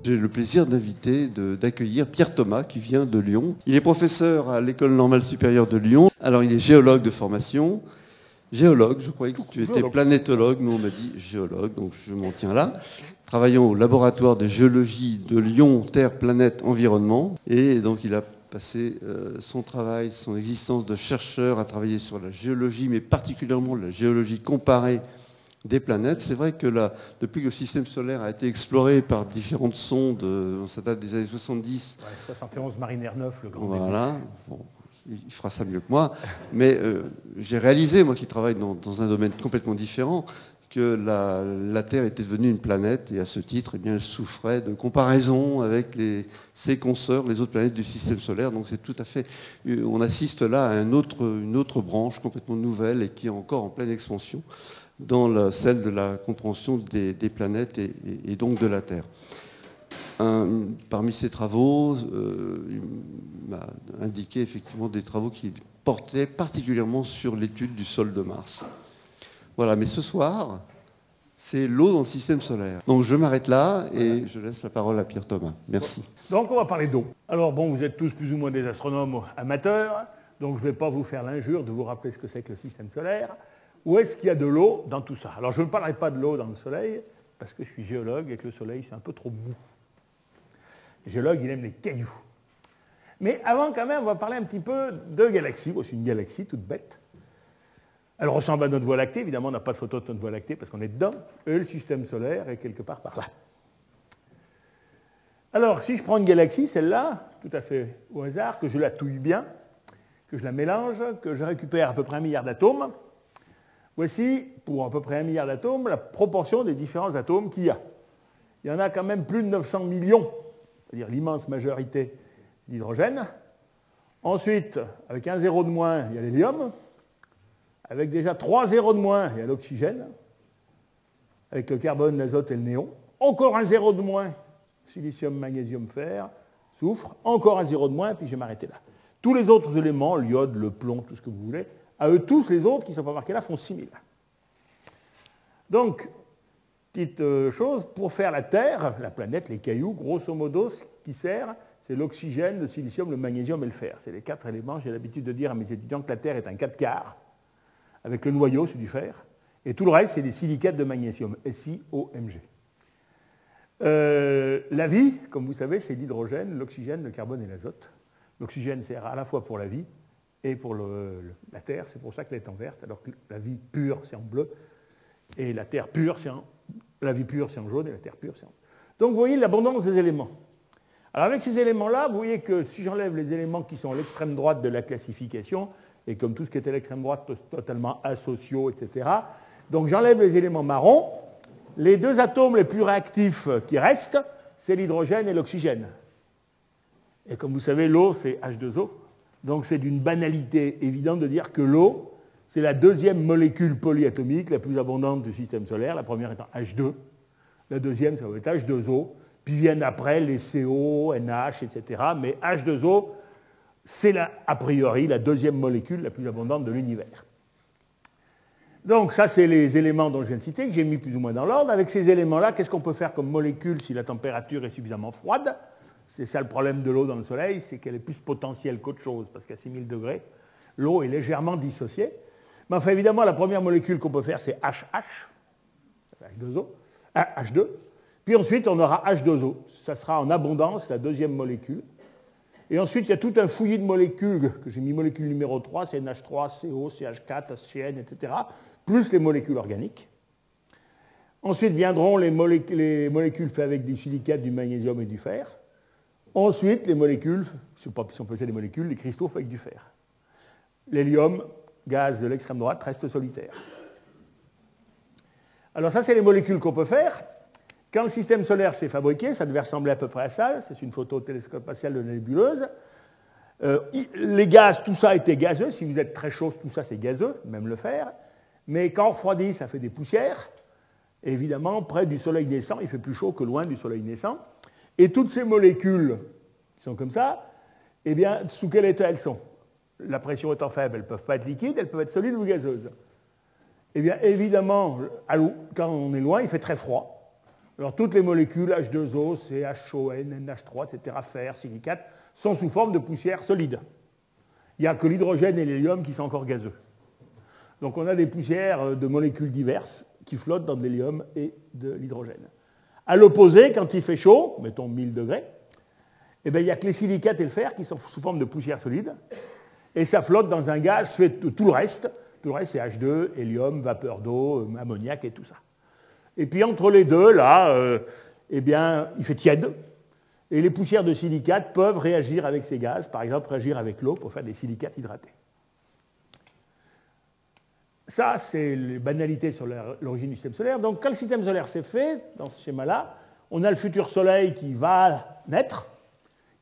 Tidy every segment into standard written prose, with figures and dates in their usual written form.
J'ai le plaisir d'accueillir Pierre Thomas qui vient de Lyon. Il est professeur à l'École normale supérieure de Lyon. Alors il est géologue de formation. Géologue, je croyais que tu étais planétologue, nous on m'a dit géologue, donc je m'en tiens là. Travaillant au laboratoire de géologie de Lyon, Terre, Planète, Environnement. Et donc il a passé son travail, son existence de chercheur à travailler sur la géologie, mais particulièrement la géologie comparée des planètes. C'est vrai que depuis que le système solaire a été exploré par différentes sondes, ça date des années 70. Ouais, 71, Mariner 9, le grand voilà. Bon, il fera ça mieux que moi. Mais j'ai réalisé, moi qui travaille dans un domaine complètement différent, que la Terre était devenue une planète et à ce titre, eh bien, elle souffrait de comparaison avec ses consoeurs, les autres planètes du système solaire. Donc c'est tout à fait... On assiste là à une autre branche complètement nouvelle et qui est encore en pleine expansion dans celle de la compréhension des planètes et donc de la Terre. Parmi ces travaux, il m'a indiqué effectivement des travaux qui portaient particulièrement sur l'étude du sol de Mars. Voilà, mais ce soir, c'est l'eau dans le système solaire. Donc je m'arrête là et je laisse la parole à Pierre Thomas. Merci. Donc on va parler d'eau. Alors bon, vous êtes tous plus ou moins des astronomes amateurs, donc je ne vais pas vous faire l'injure de vous rappeler ce que c'est que le système solaire. Où est-ce qu'il y a de l'eau dans tout ça? Alors je ne parlerai pas de l'eau dans le Soleil, parce que je suis géologue et que le Soleil c'est un peu trop mou. Le géologue, il aime les cailloux. Mais avant quand même, on va parler un petit peu de galaxies. C'est une galaxie toute bête. Elle ressemble à notre Voie lactée, évidemment on n'a pas de photo de notre Voie lactée parce qu'on est dedans, et le système solaire est quelque part par là. Alors si je prends une galaxie, celle-là, tout à fait au hasard, que je la touille bien, que je la mélange, que je récupère à peu près 1 milliard d'atomes, voici, pour à peu près 1 milliard d'atomes, la proportion des différents atomes qu'il y a. Il y en a quand même plus de 900 millions, c'est-à-dire l'immense majorité d'hydrogène. Ensuite, avec un zéro de moins, il y a l'hélium. Avec déjà 3 zéros de moins, il y a l'oxygène. Avec le carbone, l'azote et le néon. Encore un zéro de moins, silicium, magnésium, fer, soufre. Encore un zéro de moins, puis je vais m'arrêter là. Tous les autres éléments, l'iode, le plomb, tout ce que vous voulez, à eux tous les autres qui ne sont pas marqués là font 6000. Donc, petite chose, pour faire la Terre, la planète, les cailloux, grosso modo, ce qui sert, c'est l'oxygène, le silicium, le magnésium et le fer. C'est les 4 éléments. J'ai l'habitude de dire à mes étudiants que la Terre est un 4 quarts, avec le noyau, c'est du fer, et tout le reste, c'est des silicates de magnésium, SiOMg. La vie, comme vous savez, c'est l'hydrogène, l'oxygène, le carbone et l'azote. L'oxygène sert à la fois pour la vie et pour la Terre, c'est pour ça qu'elle est en verte, alors que la vie pure, c'est en bleu, et la Terre pure, la vie pure, c'est en jaune, et la Terre pure, c'est en bleu. Donc vous voyez l'abondance des éléments. Alors avec ces éléments-là, vous voyez que si j'enlève les éléments qui sont à l'extrême droite de la classification, et comme tout ce qui est à l'extrême droite, totalement asociaux, etc., donc j'enlève les éléments marrons, les 2 atomes les plus réactifs qui restent, c'est l'hydrogène et l'oxygène. Et comme vous savez, l'eau, c'est H2O. Donc c'est d'une banalité évidente de dire que l'eau, c'est la 2e molécule polyatomique la plus abondante du système solaire, la première étant H2, la deuxième, ça va être H2O, puis viennent après les CO, NH, etc. Mais H2O, c'est a priori la 2e molécule la plus abondante de l'univers. Donc ça, c'est les éléments dont je viens de citer, que j'ai mis plus ou moins dans l'ordre. Avec ces éléments-là, qu'est-ce qu'on peut faire comme molécule si la température est suffisamment froide? C'est ça le problème de l'eau dans le Soleil, c'est qu'elle est plus potentielle qu'autre chose, parce qu'à 6000 degrés, l'eau est légèrement dissociée. Mais enfin, évidemment, la première molécule qu'on peut faire, c'est HH, H2O, H2. Puis ensuite, on aura H2O. Ça sera en abondance la 2e molécule. Et ensuite, il y a tout un fouillis de molécules, que j'ai mis molécule numéro 3, c'est NH3, CO, CH4, HCN, etc., plus les molécules organiques. Ensuite viendront les molécules faites avec des silicates, du magnésium et du fer. Ensuite, les molécules, si on peut appeler des molécules, les cristaux faits avec du fer. L'hélium, gaz de l'extrême droite, reste solitaire. Alors ça, c'est les molécules qu'on peut faire. Quand le système solaire s'est fabriqué, ça devait ressembler à peu près à ça. C'est une photo au télescope spatial de la nébuleuse. Les gaz, tout ça était gazeux. Si vous êtes très chaud, tout ça c'est gazeux, même le fer. Mais quand on refroidit, ça fait des poussières. Et évidemment, près du soleil naissant, il fait plus chaud que loin du soleil naissant. Et toutes ces molécules qui sont comme ça, eh bien, sous quel état elles sont? La pression étant faible, elles ne peuvent pas être liquides, elles peuvent être solides ou gazeuses. Eh bien, évidemment, quand on est loin, il fait très froid. Alors toutes les molécules, H2O, CHON, NH3, etc., fer, silicate, sont sous forme de poussière solide. Il n'y a que l'hydrogène et l'hélium qui sont encore gazeux. Donc on a des poussières de molécules diverses qui flottent dans de l'hélium et de l'hydrogène. À l'opposé, quand il fait chaud, mettons 1000 degrés, eh bien, il n'y a que les silicates et le fer qui sont sous forme de poussière solide, et ça flotte dans un gaz fait de tout le reste. Tout le reste, c'est H2, hélium, vapeur d'eau, ammoniac et tout ça. Et puis entre les deux, là, eh bien, il fait tiède, et les poussières de silicates peuvent réagir avec ces gaz, par exemple réagir avec l'eau pour faire des silicates hydratés. Ça, c'est les banalités sur l'origine du système solaire. Donc, quand le système solaire s'est fait, dans ce schéma-là, on a le futur Soleil qui va naître.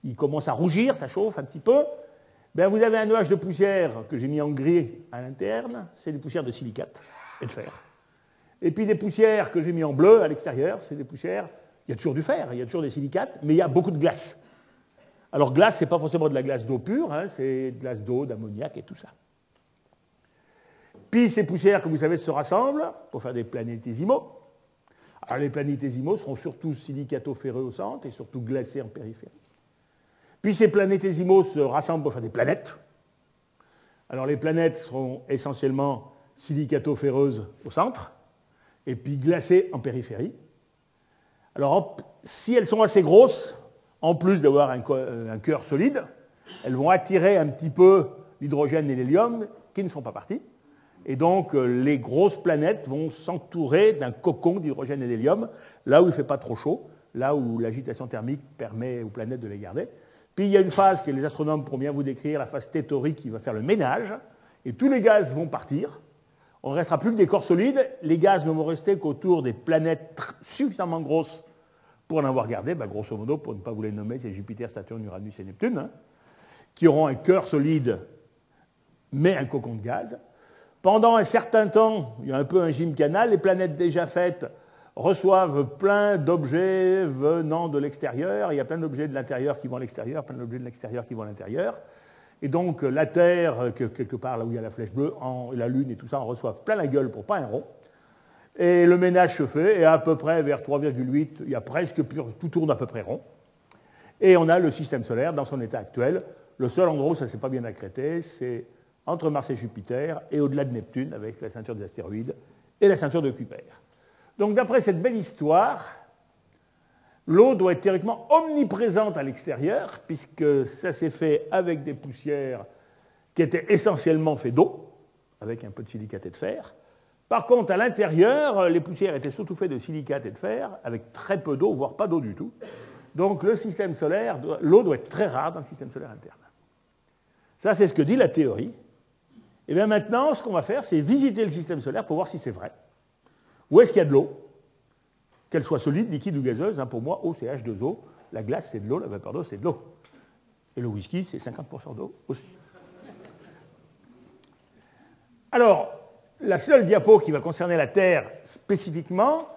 Il commence à rougir, ça chauffe un petit peu. Ben, vous avez un nuage de poussière que j'ai mis en gris à l'interne. C'est des poussières de silicate et de fer. Et puis des poussières que j'ai mis en bleu à l'extérieur. C'est des poussières... Il y a toujours du fer, il y a toujours des silicates, mais il y a beaucoup de glace. Alors, glace, ce n'est pas forcément de la glace d'eau pure, hein, c'est de la glace d'eau, d'ammoniac et tout ça. Puis ces poussières, comme vous savez, se rassemblent pour faire des planétésimaux. Alors les planétésimaux seront surtout silicato-ferreux au centre et surtout glacés en périphérie. Puis ces planétésimaux se rassemblent pour faire des planètes. Alors les planètes seront essentiellement silicato-ferreuses au centre et puis glacées en périphérie. Alors si elles sont assez grosses, en plus d'avoir un cœur solide, elles vont attirer un petit peu l'hydrogène et l'hélium qui ne sont pas partis. Et donc, les grosses planètes vont s'entourer d'un cocon d'hydrogène et d'hélium, là où il ne fait pas trop chaud, là où l'agitation thermique permet aux planètes de les garder. Puis, il y a une phase que les astronomes pourront bien vous décrire, la phase tétorique, qui va faire le ménage, et tous les gaz vont partir. On ne restera plus que des corps solides. Les gaz ne vont rester qu'autour des planètes suffisamment grosses pour en avoir gardé, grosso modo, pour ne pas vous les nommer, c'est Jupiter, Saturne, Uranus et Neptune, hein, qui auront un cœur solide, mais un cocon de gaz. Pendant un certain temps, il y a un peu un gymkhana, les planètes déjà faites reçoivent plein d'objets venant de l'extérieur. Il y a plein d'objets de l'intérieur qui vont à l'extérieur, plein d'objets de l'extérieur qui vont à l'intérieur. Et donc la Terre, quelque part là où il y a la flèche bleue, la Lune et tout ça, en reçoivent plein la gueule pour pas un rond. Et le ménage se fait, et à peu près vers 3,8, il y a presque tout tourne à peu près rond. Et on a le système solaire dans son état actuel. Le seul endroit où ça ne s'est pas bien accrété, c'est entre Mars et Jupiter, et au-delà de Neptune, avec la ceinture des astéroïdes et la ceinture de Kuiper. Donc d'après cette belle histoire, l'eau doit être théoriquement omniprésente à l'extérieur, puisque ça s'est fait avec des poussières qui étaient essentiellement faites d'eau, avec un peu de silicate et de fer. Par contre, à l'intérieur, les poussières étaient surtout faites de silicate et de fer, avec très peu d'eau, voire pas d'eau du tout. Donc le système solaire, l'eau doit être très rare dans le système solaire interne. Ça, c'est ce que dit la théorie. Et bien maintenant, ce qu'on va faire, c'est visiter le système solaire pour voir si c'est vrai. Où est-ce qu'il y a de l'eau, qu'elle soit solide, liquide ou gazeuse. Pour moi, eau, c'est H2O. La glace, c'est de l'eau. La vapeur d'eau, c'est de l'eau. Et le whisky, c'est 50% d'eau aussi. Alors, la seule diapo qui va concerner la Terre spécifiquement,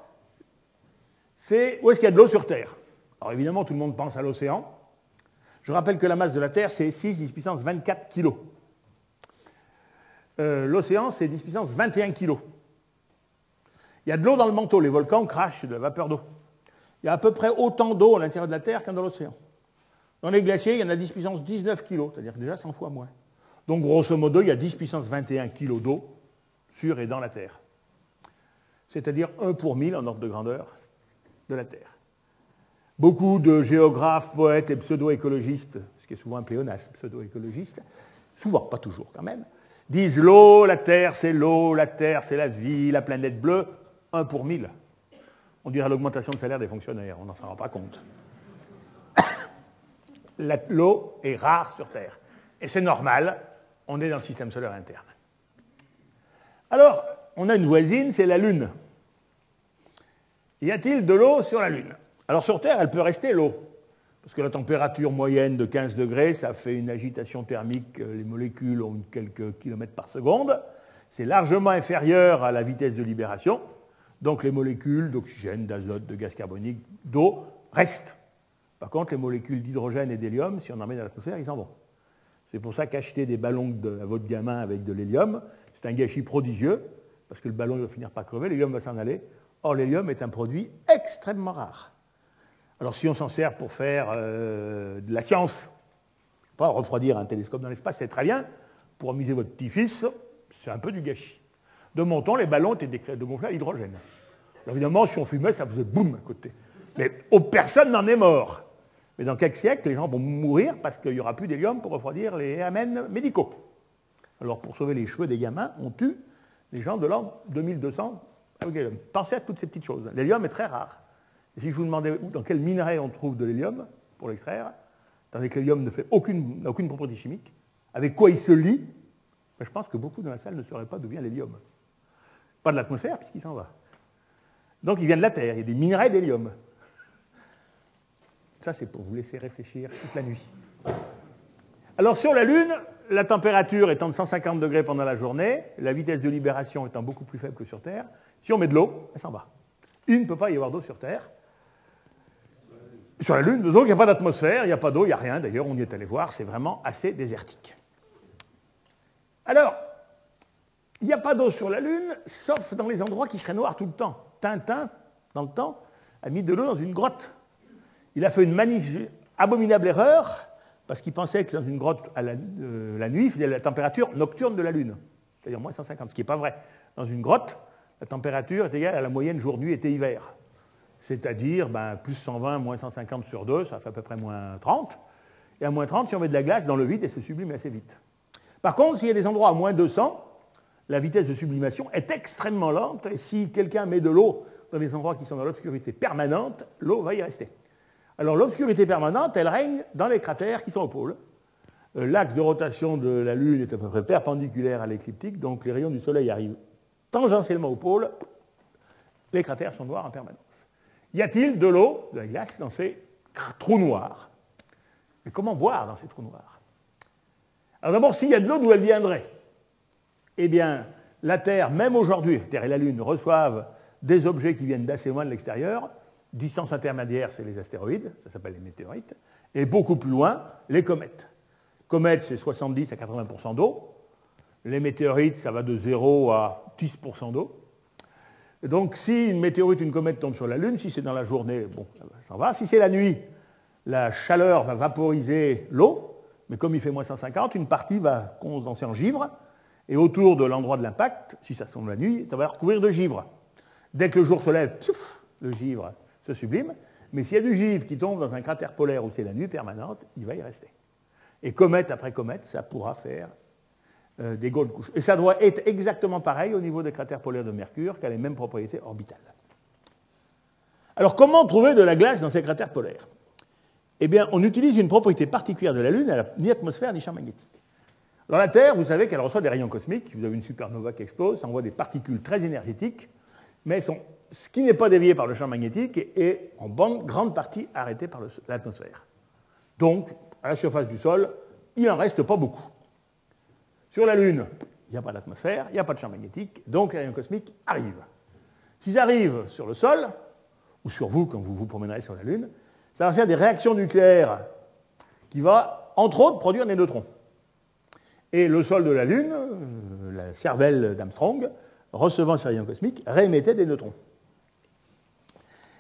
c'est où est-ce qu'il y a de l'eau sur Terre. Alors évidemment, tout le monde pense à l'océan. Je rappelle que la masse de la Terre, c'est 6 10 puissance 24 kg. L'océan, c'est 10 puissance 21 kg. Il y a de l'eau dans le manteau, les volcans crachent de la vapeur d'eau. Il y a à peu près autant d'eau à l'intérieur de la Terre qu'à dans l'océan. Dans les glaciers, il y en a 10 puissance 19 kg, c'est-à-dire déjà 100 fois moins. Donc grosso modo, il y a 10 puissance 21 kg d'eau sur et dans la Terre. C'est-à-dire 1 pour 1000 en ordre de grandeur de la Terre. Beaucoup de géographes, poètes et pseudo-écologistes, ce qui est souvent un pléonasme, pseudo-écologiste, souvent, pas toujours quand même, disent l'eau, la Terre, c'est la vie, la planète bleue, 1 pour 1000. On dirait l'augmentation de salaire des fonctionnaires, on n'en s'en rend pas compte. L'eau est rare sur Terre. Et c'est normal, on est dans le système solaire interne. Alors, on a une voisine, c'est la Lune. Y a-t-il de l'eau sur la Lune? Alors sur Terre, elle peut rester l'eau. Parce que la température moyenne de 15 degrés, ça fait une agitation thermique, les molécules ont quelques kilomètres par seconde. C'est largement inférieur à la vitesse de libération. Donc les molécules d'oxygène, d'azote, de gaz carbonique, d'eau restent. Par contre, les molécules d'hydrogène et d'hélium, si on en met dans l'atmosphère, ils en vont. C'est pour ça qu'acheter des ballons à votre gamin avec de l'hélium, c'est un gâchis prodigieux, parce que le ballon va finir par crever, l'hélium va s'en aller. Or, l'hélium est un produit extrêmement rare. Alors, si on s'en sert pour faire de la science, pas refroidir un télescope dans l'espace, c'est très bien. Pour amuser votre petit-fils, c'est un peu du gâchis. De mon temps, les ballons étaient de gonfler à l'hydrogène. Alors, évidemment, si on fumait, ça faisait boum à côté. Mais personne n'en est mort. Mais dans quelques siècles, les gens vont mourir parce qu'il n'y aura plus d'hélium pour refroidir les amènes médicaux. Alors, pour sauver les cheveux des gamins, on tue les gens de l'an 2200 avec l'hélium. Pensez à toutes ces petites choses. L'hélium est très rare. Et si je vous demandais dans quel minerai on trouve de l'hélium pour l'extraire, tandis que l'hélium n'a aucune propriété chimique, avec quoi il se lie, ben, je pense que beaucoup dans la salle ne sauraient pas d'où vient l'hélium. Pas de l'atmosphère, puisqu'il s'en va. Donc il vient de la Terre, il y a des minerais d'hélium. Ça, c'est pour vous laisser réfléchir toute la nuit. Alors sur la Lune, la température étant de 150 degrés pendant la journée, la vitesse de libération étant beaucoup plus faible que sur Terre, si on met de l'eau, elle s'en va. Il ne peut pas y avoir d'eau sur Terre. Sur la Lune, donc il n'y a pas d'atmosphère, il n'y a pas d'eau, il n'y a rien. D'ailleurs, on y est allé voir, c'est vraiment assez désertique. Alors, il n'y a pas d'eau sur la Lune, sauf dans les endroits qui seraient noirs tout le temps. Tintin, dans le temps, a mis de l'eau dans une grotte. Il a fait une abominable erreur, parce qu'il pensait que dans une grotte, la nuit, il faisait la température nocturne de la Lune, c'est-à-dire moins 150, ce qui n'est pas vrai. Dans une grotte, la température est égale à la moyenne jour-nuit, été-hiver. C'est-à-dire plus 120, moins 150 sur 2, ça fait à peu près moins 30. Et à moins 30, si on met de la glace dans le vide, elle se sublime assez vite. Par contre, s'il y a des endroits à moins 200, la vitesse de sublimation est extrêmement lente. Et si quelqu'un met de l'eau dans des endroits qui sont dans l'obscurité permanente, l'eau va y rester. Alors l'obscurité permanente, elle règne dans les cratères qui sont au pôle. L'axe de rotation de la Lune est à peu près perpendiculaire à l'écliptique, donc les rayons du Soleil arrivent tangentiellement au pôle. Les cratères sont noirs en permanence. Y a-t-il de l'eau, de la glace, dans ces trous noirs? Mais comment boire dans ces trous noirs? Alors d'abord, s'il y a de l'eau, d'où elle viendrait? Eh bien, la Terre, même aujourd'hui, la Terre et la Lune reçoivent des objets qui viennent d'assez loin de l'extérieur. Distance intermédiaire, c'est les astéroïdes, ça s'appelle les météorites. Et beaucoup plus loin, les comètes. Comètes, c'est 70 à 80% d'eau. Les météorites, ça va de 0 à 10% d'eau. Donc, si une météorite, une comète tombe sur la Lune, si c'est dans la journée, bon, ça va. Si c'est la nuit, la chaleur va vaporiser l'eau, mais comme il fait moins 150, une partie va condenser en givre, et autour de l'endroit de l'impact, si ça tombe la nuit, ça va recouvrir de givre. Dès que le jour se lève, piouf, le givre se sublime, mais s'il y a du givre qui tombe dans un cratère polaire où c'est la nuit permanente, il va y rester. Et comète après comète, ça pourra faire des grosses couches. Et ça doit être exactement pareil au niveau des cratères polaires de Mercure, qui a les mêmes propriétés orbitales. Alors, comment trouver de la glace dans ces cratères polaires? Eh bien, on utilise une propriété particulière de la Lune, elle n'a ni atmosphère ni champ magnétique. Dans la Terre, vous savez qu'elle reçoit des rayons cosmiques, vous avez une supernova qui explose, ça envoie des particules très énergétiques, mais ce qui n'est pas dévié par le champ magnétique est en grande partie arrêté par l'atmosphère. Donc, à la surface du sol, il n'en reste pas beaucoup. Sur la Lune, il n'y a pas d'atmosphère, il n'y a pas de champ magnétique, donc les rayons cosmiques arrivent. S'ils arrivent sur le sol, ou sur vous quand vous vous promènerez sur la Lune, ça va faire des réactions nucléaires qui vont, entre autres, produire des neutrons. Et le sol de la Lune, la cervelle d'Armstrong, recevant ces rayons cosmiques, réémettait des neutrons.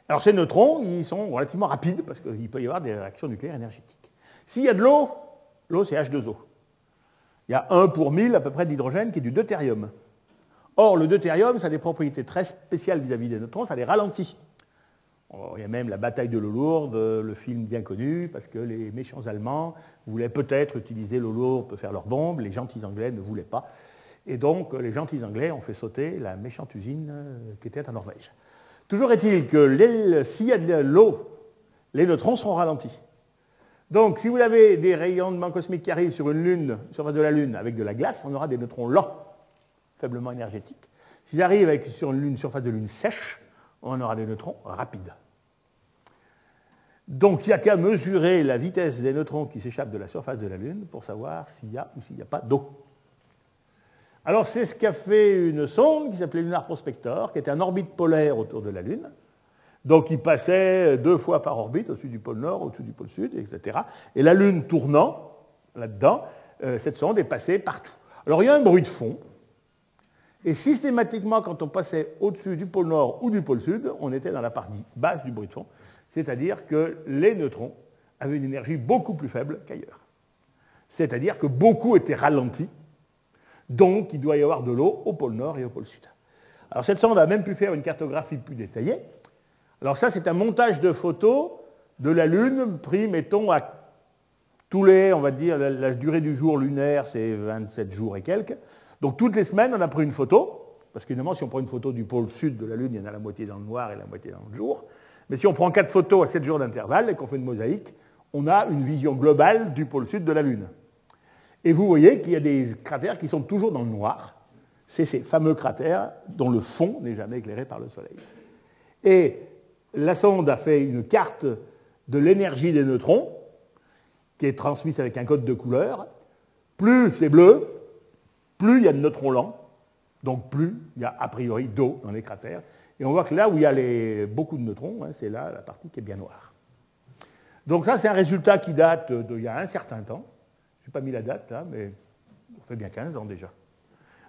Alors ces neutrons, ils sont relativement rapides parce qu'il peut y avoir des réactions nucléaires énergétiques. S'il y a de l'eau, l'eau c'est H2O. Il y a 1 pour 1000 à peu près d'hydrogène qui est du deutérium. Or, le deutérium, ça a des propriétés très spéciales vis-à-vis des neutrons, ça les ralentit. Il y a même la bataille de l'eau lourde, le film bien connu, parce que les méchants Allemands voulaient peut-être utiliser l'eau lourde pour faire leurs bombes, les gentils Anglais ne voulaient pas. Et donc, les gentils Anglais ont fait sauter la méchante usine qui était en Norvège. Toujours est-il que s'il y a de l'eau, les neutrons seront ralentis. Donc, si vous avez des rayonnements cosmiques qui arrivent sur une Lune, sur de la Lune, avec de la glace, on aura des neutrons lents, faiblement énergétiques. S'ils arrivent sur une surface de Lune sèche, on aura des neutrons rapides. Donc, il n'y a qu'à mesurer la vitesse des neutrons qui s'échappent de la surface de la Lune pour savoir s'il y a ou s'il n'y a pas d'eau. Alors, c'est ce qu'a fait une sonde qui s'appelait Lunar Prospector, qui était en orbite polaire autour de la Lune. Donc, il passait 2 fois par orbite, au-dessus du pôle Nord, au-dessus du pôle Sud, etc. Et la Lune tournant, là-dedans, cette sonde est passée partout. Alors, il y a un bruit de fond. Et systématiquement, quand on passait au-dessus du pôle nord ou du pôle sud, on était dans la partie basse du bruit de fond, c'est-à-dire que les neutrons avaient une énergie beaucoup plus faible qu'ailleurs. C'est-à-dire que beaucoup étaient ralentis, donc il doit y avoir de l'eau au pôle nord et au pôle sud. Alors cette sonde a même pu faire une cartographie plus détaillée. Alors ça, c'est un montage de photos de la Lune pris, mettons, à tous les, on va dire, la durée du jour lunaire, c'est 27 jours et quelques. Donc toutes les semaines, on a pris une photo, parce qu'évidemment, si on prend une photo du pôle sud de la Lune, il y en a la moitié dans le noir et la moitié dans le jour. Mais si on prend 4 photos à 7 jours d'intervalle et qu'on fait une mosaïque, on a une vision globale du pôle sud de la Lune. Et vous voyez qu'il y a des cratères qui sont toujours dans le noir. C'est ces fameux cratères dont le fond n'est jamais éclairé par le Soleil. Et la sonde a fait une carte de l'énergie des neutrons, qui est transmise avec un code de couleur. Plus c'est bleu, plus il y a de neutrons lents, donc plus il y a a priori d'eau dans les cratères. Et on voit que là où il y a beaucoup de neutrons, c'est là la partie qui est bien noire. Donc ça, c'est un résultat qui date d'il y a un certain temps. Je n'ai pas mis la date, là, mais ça fait bien 15 ans déjà.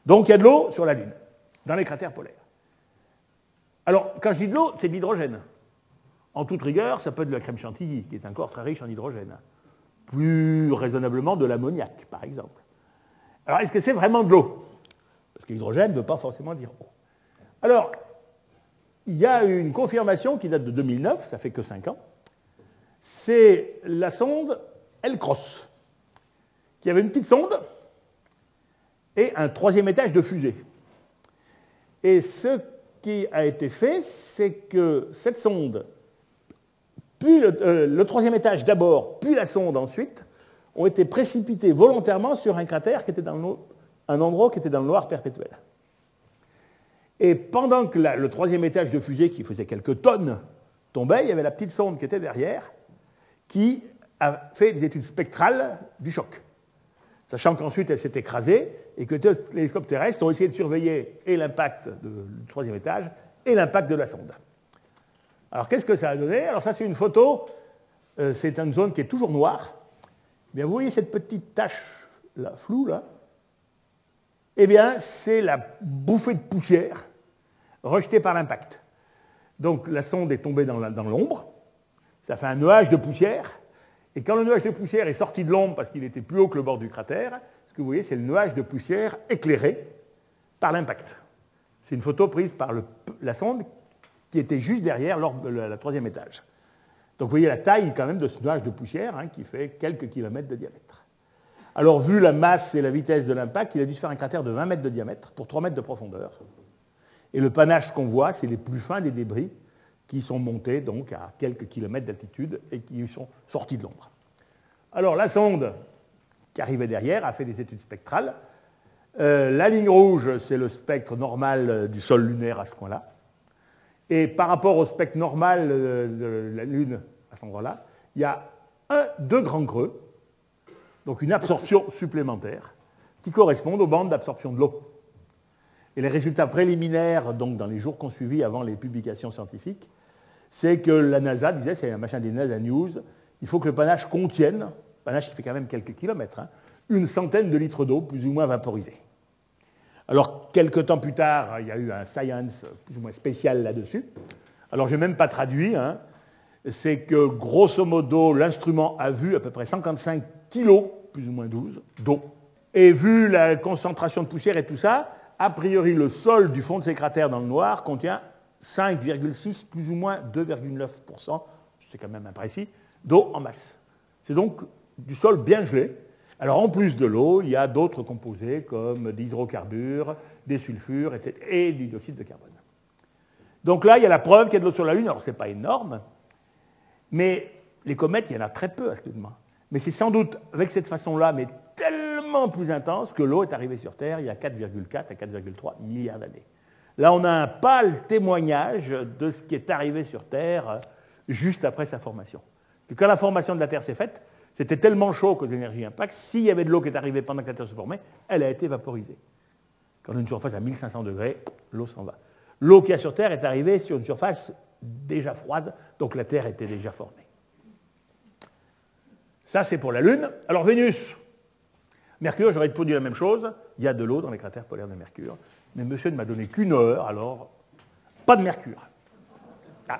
Donc il y a de l'eau sur la Lune, dans les cratères polaires. Alors, quand je dis de l'eau, c'est de l'hydrogène. En toute rigueur, ça peut être de la crème chantilly, qui est un corps très riche en hydrogène. Plus raisonnablement de l'ammoniac, par exemple. Alors, est-ce que c'est vraiment de l'eau? Parce que l'hydrogène ne veut pas forcément dire eau. Alors, il y a une confirmation qui date de 2009, ça fait que 5 ans. C'est la sonde LCROSS, qui avait une petite sonde et un 3e étage de fusée. Et ce qui a été fait, c'est que cette sonde, puis le 3e étage d'abord, puis la sonde ensuite, ont été précipités volontairement sur un cratère qui était dans un endroit qui était dans le noir perpétuel. Et pendant que le 3e étage de fusée, qui faisait quelques tonnes, tombait, il y avait la petite sonde qui était derrière, qui a fait des études spectrales du choc. Sachant qu'ensuite elle s'est écrasée et que les télescopes terrestres ont essayé de surveiller et l'impact du 3e étage et l'impact de la sonde. Alors qu'est-ce que ça a donné? Alors ça, c'est une photo, c'est une zone qui est toujours noire. Bien, vous voyez cette petite tache là, floue là? Eh bien, c'est la bouffée de poussière rejetée par l'impact. Donc la sonde est tombée dans l'ombre, ça fait un nuage de poussière, et quand le nuage de poussière est sorti de l'ombre parce qu'il était plus haut que le bord du cratère, ce que vous voyez, c'est le nuage de poussière éclairé par l'impact. C'est une photo prise par la sonde qui était juste derrière lors de la 3e étage. Donc vous voyez la taille quand même de ce nuage de poussière qui fait quelques kilomètres de diamètre. Alors vu la masse et la vitesse de l'impact, il a dû se faire un cratère de 20 mètres de diamètre pour 3 mètres de profondeur. Et le panache qu'on voit, c'est les plus fins des débris qui sont montés donc à quelques kilomètres d'altitude et qui sont sortis de l'ombre. Alors la sonde qui arrivait derrière a fait des études spectrales. La ligne rouge, c'est le spectre normal du sol lunaire à ce coin-là. Et par rapport au spectre normal de la Lune à cet endroit-là, il y a 2 grands creux, donc une absorption supplémentaire, qui correspondent aux bandes d'absorption de l'eau. Et les résultats préliminaires, donc dans les jours qu'on suivit avant les publications scientifiques, c'est que la NASA disait, c'est un machin des NASA News, il faut que le panache contienne, panache qui fait quand même quelques kilomètres, une centaine de litres d'eau plus ou moins vaporisée. Alors, quelques temps plus tard, il y a eu un science plus ou moins spécial là-dessus. Alors, je n'ai même pas traduit. C'est que, grosso modo, l'instrument a vu à peu près 55 kilos, plus ou moins 12, d'eau. Et vu la concentration de poussière et tout ça, a priori, le sol du fond de ces cratères dans le noir contient 5,6, plus ou moins 2,9%, c'est quand même imprécis, d'eau en masse. C'est donc du sol bien gelé. Alors en plus de l'eau, il y a d'autres composés comme des hydrocarbures, des sulfures, etc., et du dioxyde de carbone. Donc là, il y a la preuve qu'il y a de l'eau sur la Lune. Alors ce n'est pas énorme, mais les comètes, il y en a très peu actuellement. Mais c'est sans doute avec cette façon-là, mais tellement plus intense que l'eau est arrivée sur Terre il y a 4,4 à 4,3 milliards d'années. Là, on a un pâle témoignage de ce qui est arrivé sur Terre juste après sa formation. Et quand la formation de la Terre s'est faite, c'était tellement chaud que l'énergie impact, s'il y avait de l'eau qui est arrivée pendant que la Terre se formait, elle a été vaporisée. Quand on a une surface à 1500 degrés, l'eau s'en va. L'eau qu'il y a sur Terre est arrivée sur une surface déjà froide, donc la Terre était déjà formée. Ça, c'est pour la Lune. Alors Vénus, Mercure, j'aurais produit la même chose. Il y a de l'eau dans les cratères polaires de Mercure. mais monsieur ne m'a donné qu'une heure, alors pas de mercure. Ah.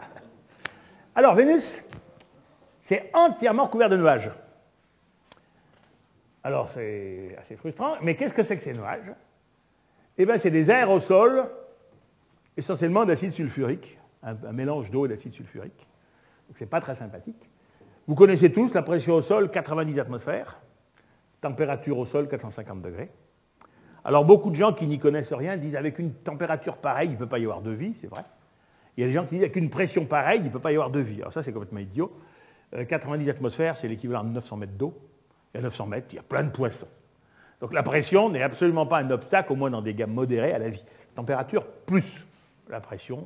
Alors, Vénus, c'est entièrement couvert de nuages. Alors, c'est assez frustrant, mais qu'est-ce que c'est que ces nuages? Eh bien, c'est des aérosols, essentiellement d'acide sulfurique, un mélange d'eau et d'acide sulfurique. Donc, c'est pas très sympathique. Vous connaissez tous la pression au sol, 90 atmosphères, température au sol, 450 degrés. Alors, beaucoup de gens qui n'y connaissent rien disent avec une température pareille, il ne peut pas y avoir de vie, c'est vrai. Il y a des gens qui disent avec une pression pareille, il ne peut pas y avoir de vie. Alors, ça, c'est complètement idiot. 90 atmosphères, c'est l'équivalent de 900 mètres d'eau. Et à 900 mètres, il y a plein de poissons. Donc, la pression n'est absolument pas un obstacle, au moins dans des gammes modérées, à la vie. Température plus la pression.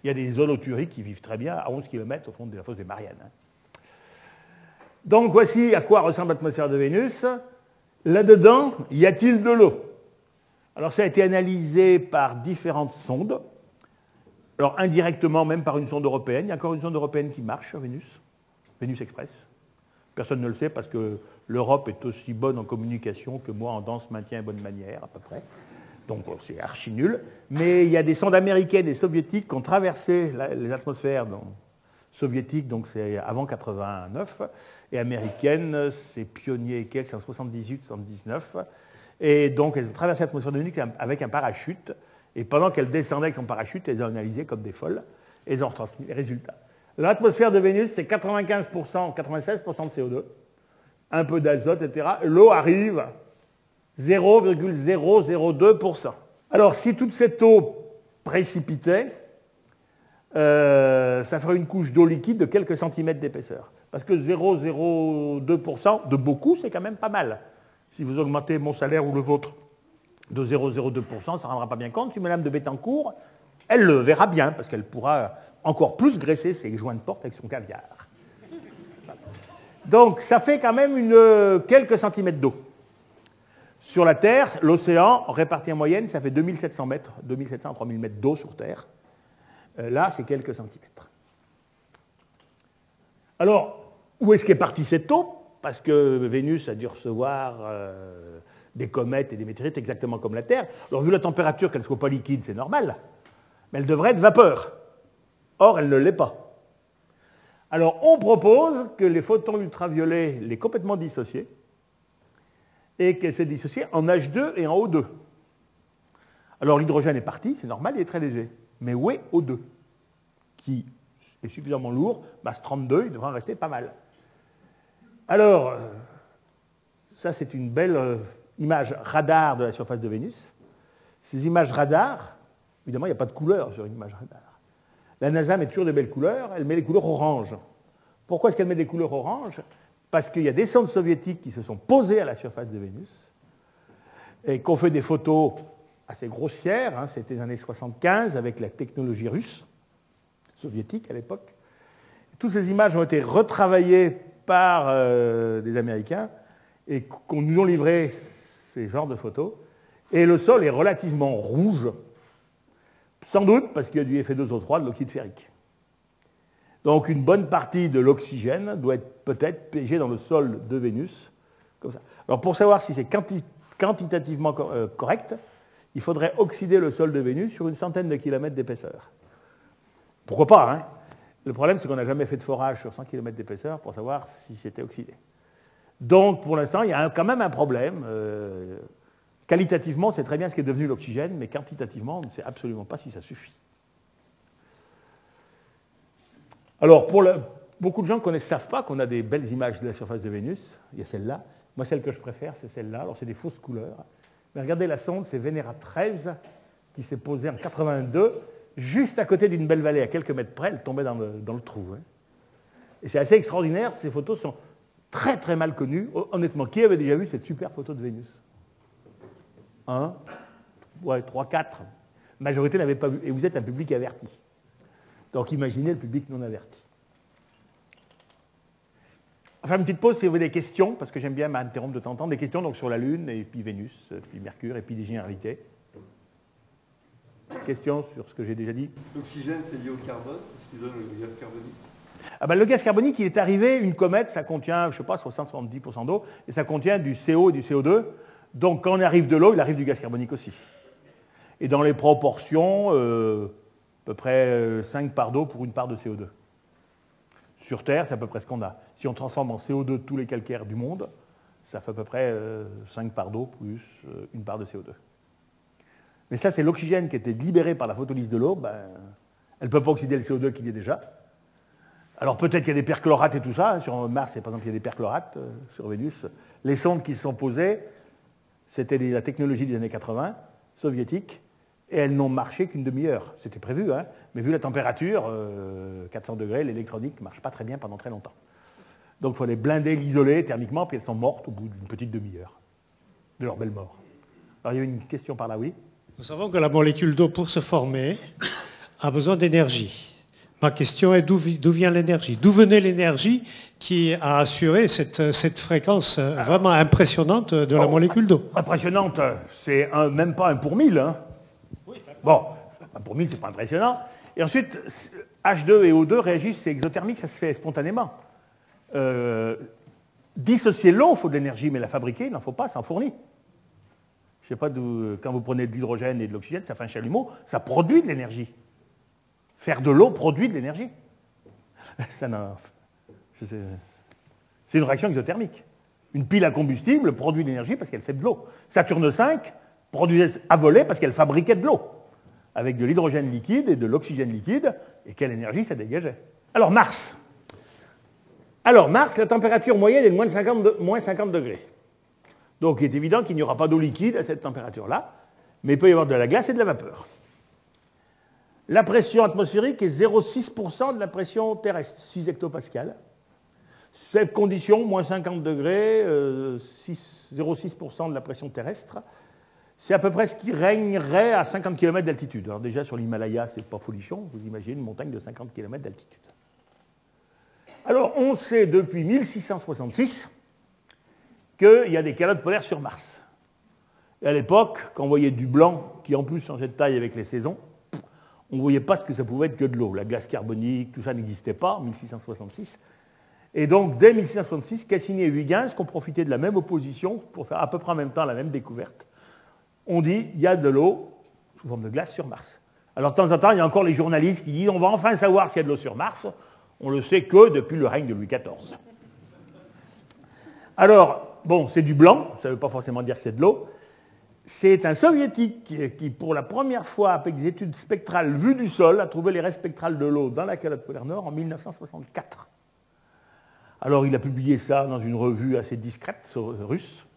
Il y a des holothuries qui vivent très bien à 11 km au fond de la fosse des Mariannes. Donc, voici à quoi ressemble l'atmosphère de Vénus. Là-dedans, y a-t-il de l'eau? Alors, ça a été analysé par différentes sondes. Alors, indirectement, même par une sonde européenne. Il y a encore une sonde européenne qui marche sur Vénus, Vénus Express. Personne ne le sait parce que l'Europe est aussi bonne en communication que moi en danse, maintien et bonne manière, à peu près. Donc, c'est archi nul. Mais il y a des sondes américaines et soviétiques qui ont traversé les atmosphères soviétiques, donc c'est avant 89, et américaines, c'est Pionnier et Kell, c'est en 78-79. Et donc, elles ont traversé l'atmosphère de Vénus avec un parachute. Et pendant qu'elles descendaient avec son parachute, elles ont analysé comme des folles. Et elles ont retransmis les résultats. L'atmosphère de Vénus, c'est 95%, 96% de CO2, un peu d'azote, etc. L'eau arrive 0,002%. Alors, si toute cette eau précipitait, ça ferait une couche d'eau liquide de quelques centimètres d'épaisseur. Parce que 0,02% de beaucoup, c'est quand même pas mal. Si vous augmentez mon salaire ou le vôtre de 0,02%, ça ne rendra pas bien compte. Si Madame de Bettencourt, elle le verra bien, parce qu'elle pourra encore plus graisser ses joints de porte avec son caviar. Donc, ça fait quand même quelques centimètres d'eau. Sur la Terre, l'océan, réparti en moyenne, ça fait 2700 mètres, 2700 à 3000 mètres d'eau sur Terre. Là, c'est quelques centimètres. Alors, où est-ce qu'est partie cette eau? Parce que Vénus a dû recevoir des comètes et des météorites exactement comme la Terre. Alors, vu la température, qu'elle ne soit pas liquide, c'est normal. Mais elle devrait être vapeur. Or, elle ne l'est pas. Alors, on propose que les photons ultraviolets les complètement dissociés et qu'elle s'est dissociée en H2 et en O2. Alors, l'hydrogène est parti, c'est normal, il est très léger. Mais où est O2? Qui est suffisamment lourd, masse 32, il devrait en rester pas mal. Alors, ça c'est une belle image radar de la surface de Vénus. Ces images radar, évidemment il n'y a pas de couleur sur une image radar. La NASA met toujours des belles couleurs, elle met les couleurs orange. Pourquoi est-ce qu'elle met des couleurs orange? Parce qu'il y a des sondes soviétiques qui se sont posées à la surface de Vénus et qui ont fait des photos assez grossières, hein, c'était les années 75 avec la technologie russe, soviétique à l'époque. Toutes ces images ont été retravaillées par des Américains et qu'on nous ont livré ces genres de photos. Et le sol est relativement rouge, sans doute parce qu'il y a du Fe2O3, de l'oxyde ferrique. Donc une bonne partie de l'oxygène doit être peut-être piégé dans le sol de Vénus, comme ça. Alors pour savoir si c'est quantitativement correct, il faudrait oxyder le sol de Vénus sur une centaine de kilomètres d'épaisseur. Pourquoi pas, hein? Le problème, c'est qu'on n'a jamais fait de forage sur 100 km d'épaisseur pour savoir si c'était oxydé. Donc, pour l'instant, il y a quand même un problème. Qualitativement, c'est très bien ce qui est devenu l'oxygène, mais quantitativement, on ne sait absolument pas si ça suffit. Alors, beaucoup de gens ne savent pas qu'on a des belles images de la surface de Vénus. Il y a celle-là. Moi, celle que je préfère, c'est celle-là. Alors, c'est des fausses couleurs. Mais regardez la sonde, c'est Venera 13, qui s'est posée en 82, juste à côté d'une belle vallée, à quelques mètres près, elle tombait dans le trou. Hein. Et c'est assez extraordinaire, ces photos sont très très mal connues. Honnêtement, qui avait déjà vu cette super photo de Vénus? 1, 3, 4. La majorité n'avait pas vu. Et vous êtes un public averti. Donc imaginez le public non averti. On va faire une petite pause si vous avez des questions, parce que j'aime bien m'interrompre de temps en temps. Des questions donc, sur la Lune, et puis Vénus, puis Mercure, et puis des généralités. Questions sur ce que j'ai déjà dit? L'oxygène, c'est lié au carbone, c'est ce qui donne le gaz carbonique. Ah ben, le gaz carbonique, il est arrivé, une comète, ça contient, je ne sais pas, 60-70% d'eau, et ça contient du CO et du CO2. Donc quand on arrive de l'eau, il arrive du gaz carbonique aussi. et dans les proportions, à peu près 5 parts d'eau pour une part de CO2. Sur Terre, c'est à peu près ce qu'on a. Si on transforme en CO2 tous les calcaires du monde, ça fait à peu près 5 parts d'eau plus une part de CO2. Mais ça, c'est l'oxygène qui était libéré par la photolyse de l'eau. Ben, elle ne peut pas oxyder le CO2 qu'il y a déjà. Alors peut-être qu'il y a des perchlorates et tout ça. Hein. Sur Mars, par exemple, il y a des perchlorates. Sur Vénus, les sondes qui se sont posées, c'était la technologie des années 80, soviétique, et elles n'ont marché qu'une demi-heure. C'était prévu, hein, mais vu la température, 400 degrés, l'électronique ne marche pas très bien pendant très longtemps. Donc il faut les blinder, l'isoler thermiquement, puis elles sont mortes au bout d'une petite demi-heure de leur belle mort. Alors il y a une question par là, oui. Nous savons que la molécule d'eau, pour se former, a besoin d'énergie. Ma question est d'où vient l'énergie? D'où venait l'énergie qui a assuré cette fréquence vraiment impressionnante de la molécule d'eau? Impressionnante, c'est même pas 1 pour 1000. Hein. Oui, bon, 1 pour 1000, c'est pas impressionnant. Et ensuite, H2 et O2 réagissent, c'est exothermique, ça se fait spontanément. Dissocier l'eau, il faut de l'énergie, mais la fabriquer, il n'en faut pas, ça en fournit. Je ne sais pas quand vous prenez de l'hydrogène et de l'oxygène, ça fait un chalumeau, ça produit de l'énergie. Faire de l'eau produit de l'énergie. C'est une réaction exothermique. Une pile à combustible produit de l'énergie parce qu'elle fait de l'eau. Saturne V produisait à voler parce qu'elle fabriquait de l'eau, avec de l'hydrogène liquide et de l'oxygène liquide, et quelle énergie ça dégageait. Alors Mars, la température moyenne est de moins 50 degrés. Donc il est évident qu'il n'y aura pas d'eau liquide à cette température-là, mais il peut y avoir de la glace et de la vapeur. La pression atmosphérique est 0,6% de la pression terrestre, 6 hectopascales. Cette condition, moins 50 degrés, 0,6% de la pression terrestre, c'est à peu près ce qui régnerait à 50 km d'altitude. Alors déjà sur l'Himalaya, c'est pas folichon, vous imaginez une montagne de 50 km d'altitude. Alors on sait depuis 1666 qu'il y a des calottes polaires sur Mars. Et à l'époque, quand on voyait du blanc qui en plus changeait de taille avec les saisons, on ne voyait pas ce que ça pouvait être que de l'eau. La glace carbonique, tout ça n'existait pas en 1666. Et donc, dès 1666, Cassini et Huygens, qui ont profité de la même opposition pour faire à peu près en même temps la même découverte, ont dit il y a de l'eau sous forme de glace sur Mars. Alors, de temps en temps, il y a encore les journalistes qui disent on va enfin savoir s'il y a de l'eau sur Mars. On le sait que depuis le règne de Louis XIV. Alors, bon, c'est du blanc, ça ne veut pas forcément dire que c'est de l'eau. C'est un soviétique qui, pour la première fois, avec des études spectrales vues du sol, a trouvé les restes spectrales de l'eau dans la calotte polaire nord en 1964. Alors, il a publié ça dans une revue assez discrète russe,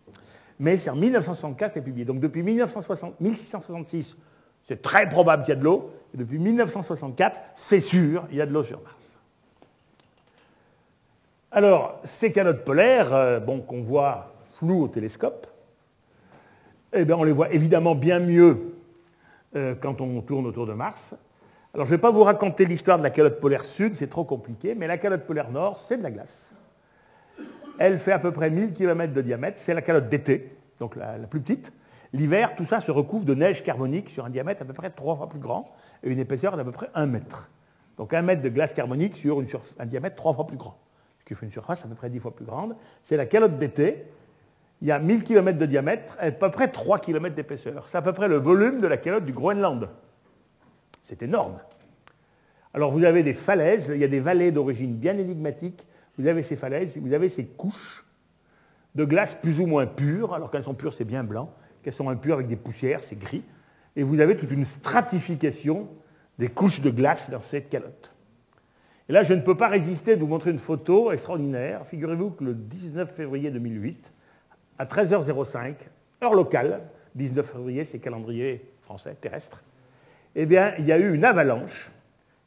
mais c'est en 1964 c'est publié. Donc, depuis 1666, c'est très probable qu'il y a de l'eau, et depuis 1964, c'est sûr, il y a de l'eau sur Mars. Alors, ces calottes polaires, qu'on voit floues au télescope, eh bien, on les voit évidemment bien mieux quand on tourne autour de Mars. Alors, je ne vais pas vous raconter l'histoire de la calotte polaire sud, c'est trop compliqué, mais la calotte polaire nord, c'est de la glace. Elle fait à peu près 1000 km de diamètre, c'est la calotte d'été, donc la plus petite. L'hiver, tout ça se recouvre de neige carbonique sur un diamètre à peu près 3 fois plus grand et une épaisseur d'à peu près 1 mètre. Donc 1 mètre de glace carbonique sur un diamètre 3 fois plus grand, ce qui fait une surface à peu près 10 fois plus grande. C'est la calotte d'été. Il y a 1000 km de diamètre et à peu près 3 km d'épaisseur. C'est à peu près le volume de la calotte du Groenland. C'est énorme. Alors vous avez des falaises, il y a des vallées d'origine bien énigmatique. Vous avez ces falaises, vous avez ces couches de glace plus ou moins pures. Alors quand elles sont pures, c'est bien blanc. Quand elles sont impures avec des poussières, c'est gris. Et vous avez toute une stratification des couches de glace dans cette calotte. Et là, je ne peux pas résister de vous montrer une photo extraordinaire. Figurez-vous que le 19 février 2008, à 13h05, heure locale, 19 février, c'est calendrier français, terrestre, eh bien, il y a eu une avalanche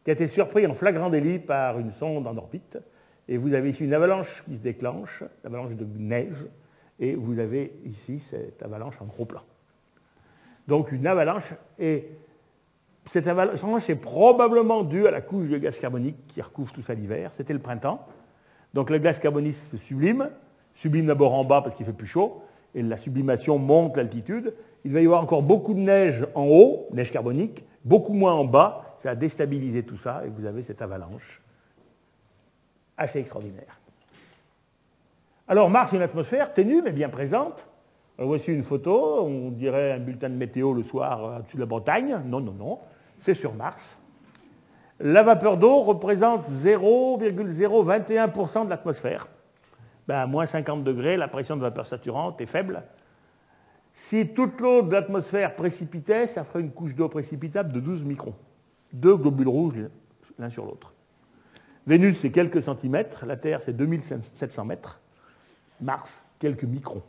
qui a été surprise en flagrant délit par une sonde en orbite. Et vous avez ici une avalanche qui se déclenche, l'avalanche de neige, et vous avez ici cette avalanche en gros plan. Donc une avalanche, et cette avalanche est probablement due à la couche de gaz carbonique qui recouvre tout ça l'hiver. C'était le printemps. Donc la glace carbonique se sublime d'abord en bas parce qu'il fait plus chaud, et la sublimation monte l'altitude. Il va y avoir encore beaucoup de neige en haut, neige carbonique, beaucoup moins en bas, ça a déstabilisé tout ça, et vous avez cette avalanche assez extraordinaire. Alors Mars a une atmosphère ténue mais bien présente. Alors, voici une photo, on dirait un bulletin de météo le soir au-dessus de la Bretagne. Non, non, non, c'est sur Mars. La vapeur d'eau représente 0,021% de l'atmosphère. Ben, à moins 50 degrés, la pression de vapeur saturante est faible. Si toute l'eau de l'atmosphère précipitait, ça ferait une couche d'eau précipitable de 12 microns. 2 globules rouges l'un sur l'autre. Vénus, c'est quelques centimètres. La Terre, c'est 2700 mètres. Mars, quelques microns.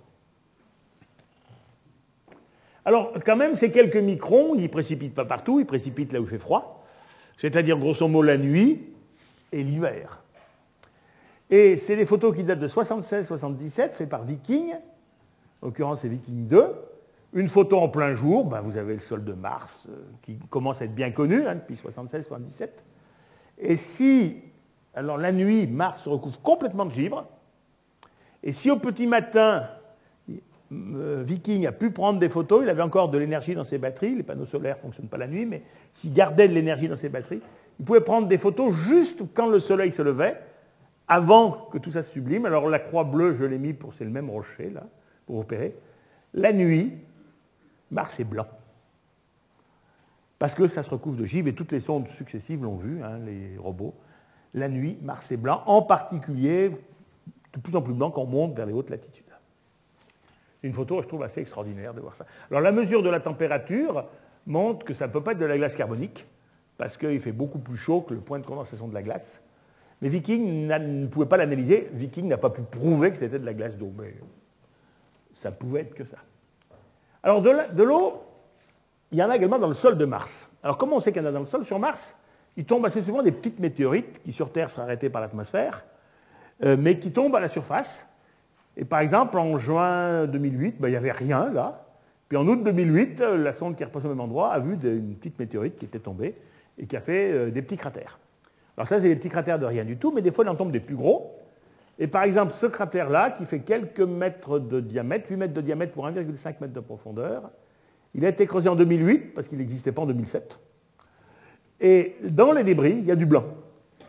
Alors, quand même, ces quelques microns, ils ne précipitent pas partout, ils précipitent là où il fait froid, c'est-à-dire grosso modo la nuit et l'hiver. Et c'est des photos qui datent de 76-77, faites par Viking, en l'occurrence c'est Viking 2. Une photo en plein jour, ben, vous avez le sol de Mars, qui commence à être bien connu depuis 76-77. Et si, alors la nuit, Mars se recouvre complètement de givre, et si au petit matin, Viking a pu prendre des photos, il avait encore de l'énergie dans ses batteries, les panneaux solaires ne fonctionnent pas la nuit, mais s'il gardait de l'énergie dans ses batteries, il pouvait prendre des photos juste quand le soleil se levait, avant que tout ça se sublime. Alors la croix bleue, je l'ai mis pour, c'est le même rocher, là, pour opérer. La nuit, Mars est blanc. Parce que ça se recouvre de givre, et toutes les sondes successives l'ont vu, hein, les robots. La nuit, Mars est blanc, en particulier, de plus en plus blanc quand on monte vers les hautes latitudes. C'est une photo, je trouve, assez extraordinaire de voir ça. Alors la mesure de la température montre que ça ne peut pas être de la glace carbonique, parce qu'il fait beaucoup plus chaud que le point de condensation de la glace. Mais Viking ne pouvait pas l'analyser. Viking n'a pas pu prouver que c'était de la glace d'eau, mais ça pouvait être que ça. Alors de l'eau, il y en a également dans le sol de Mars. Alors comment on sait qu'il y en a dans le sol? Sur Mars, il tombe assez souvent des petites météorites qui sur Terre seraient arrêtées par l'atmosphère, mais qui tombent à la surface. Et par exemple, en juin 2008, il n'y avait rien là. Puis en août 2008, la sonde qui repasse au même endroit a vu une petite météorite qui était tombée et qui a fait des petits cratères. Alors ça, c'est des petits cratères de rien du tout, mais des fois, il en tombe des plus gros. Et par exemple, ce cratère-là, qui fait quelques mètres de diamètre, 8 mètres de diamètre pour 1,5 mètre de profondeur, il a été creusé en 2008, parce qu'il n'existait pas en 2007. Et dans les débris, il y a du blanc.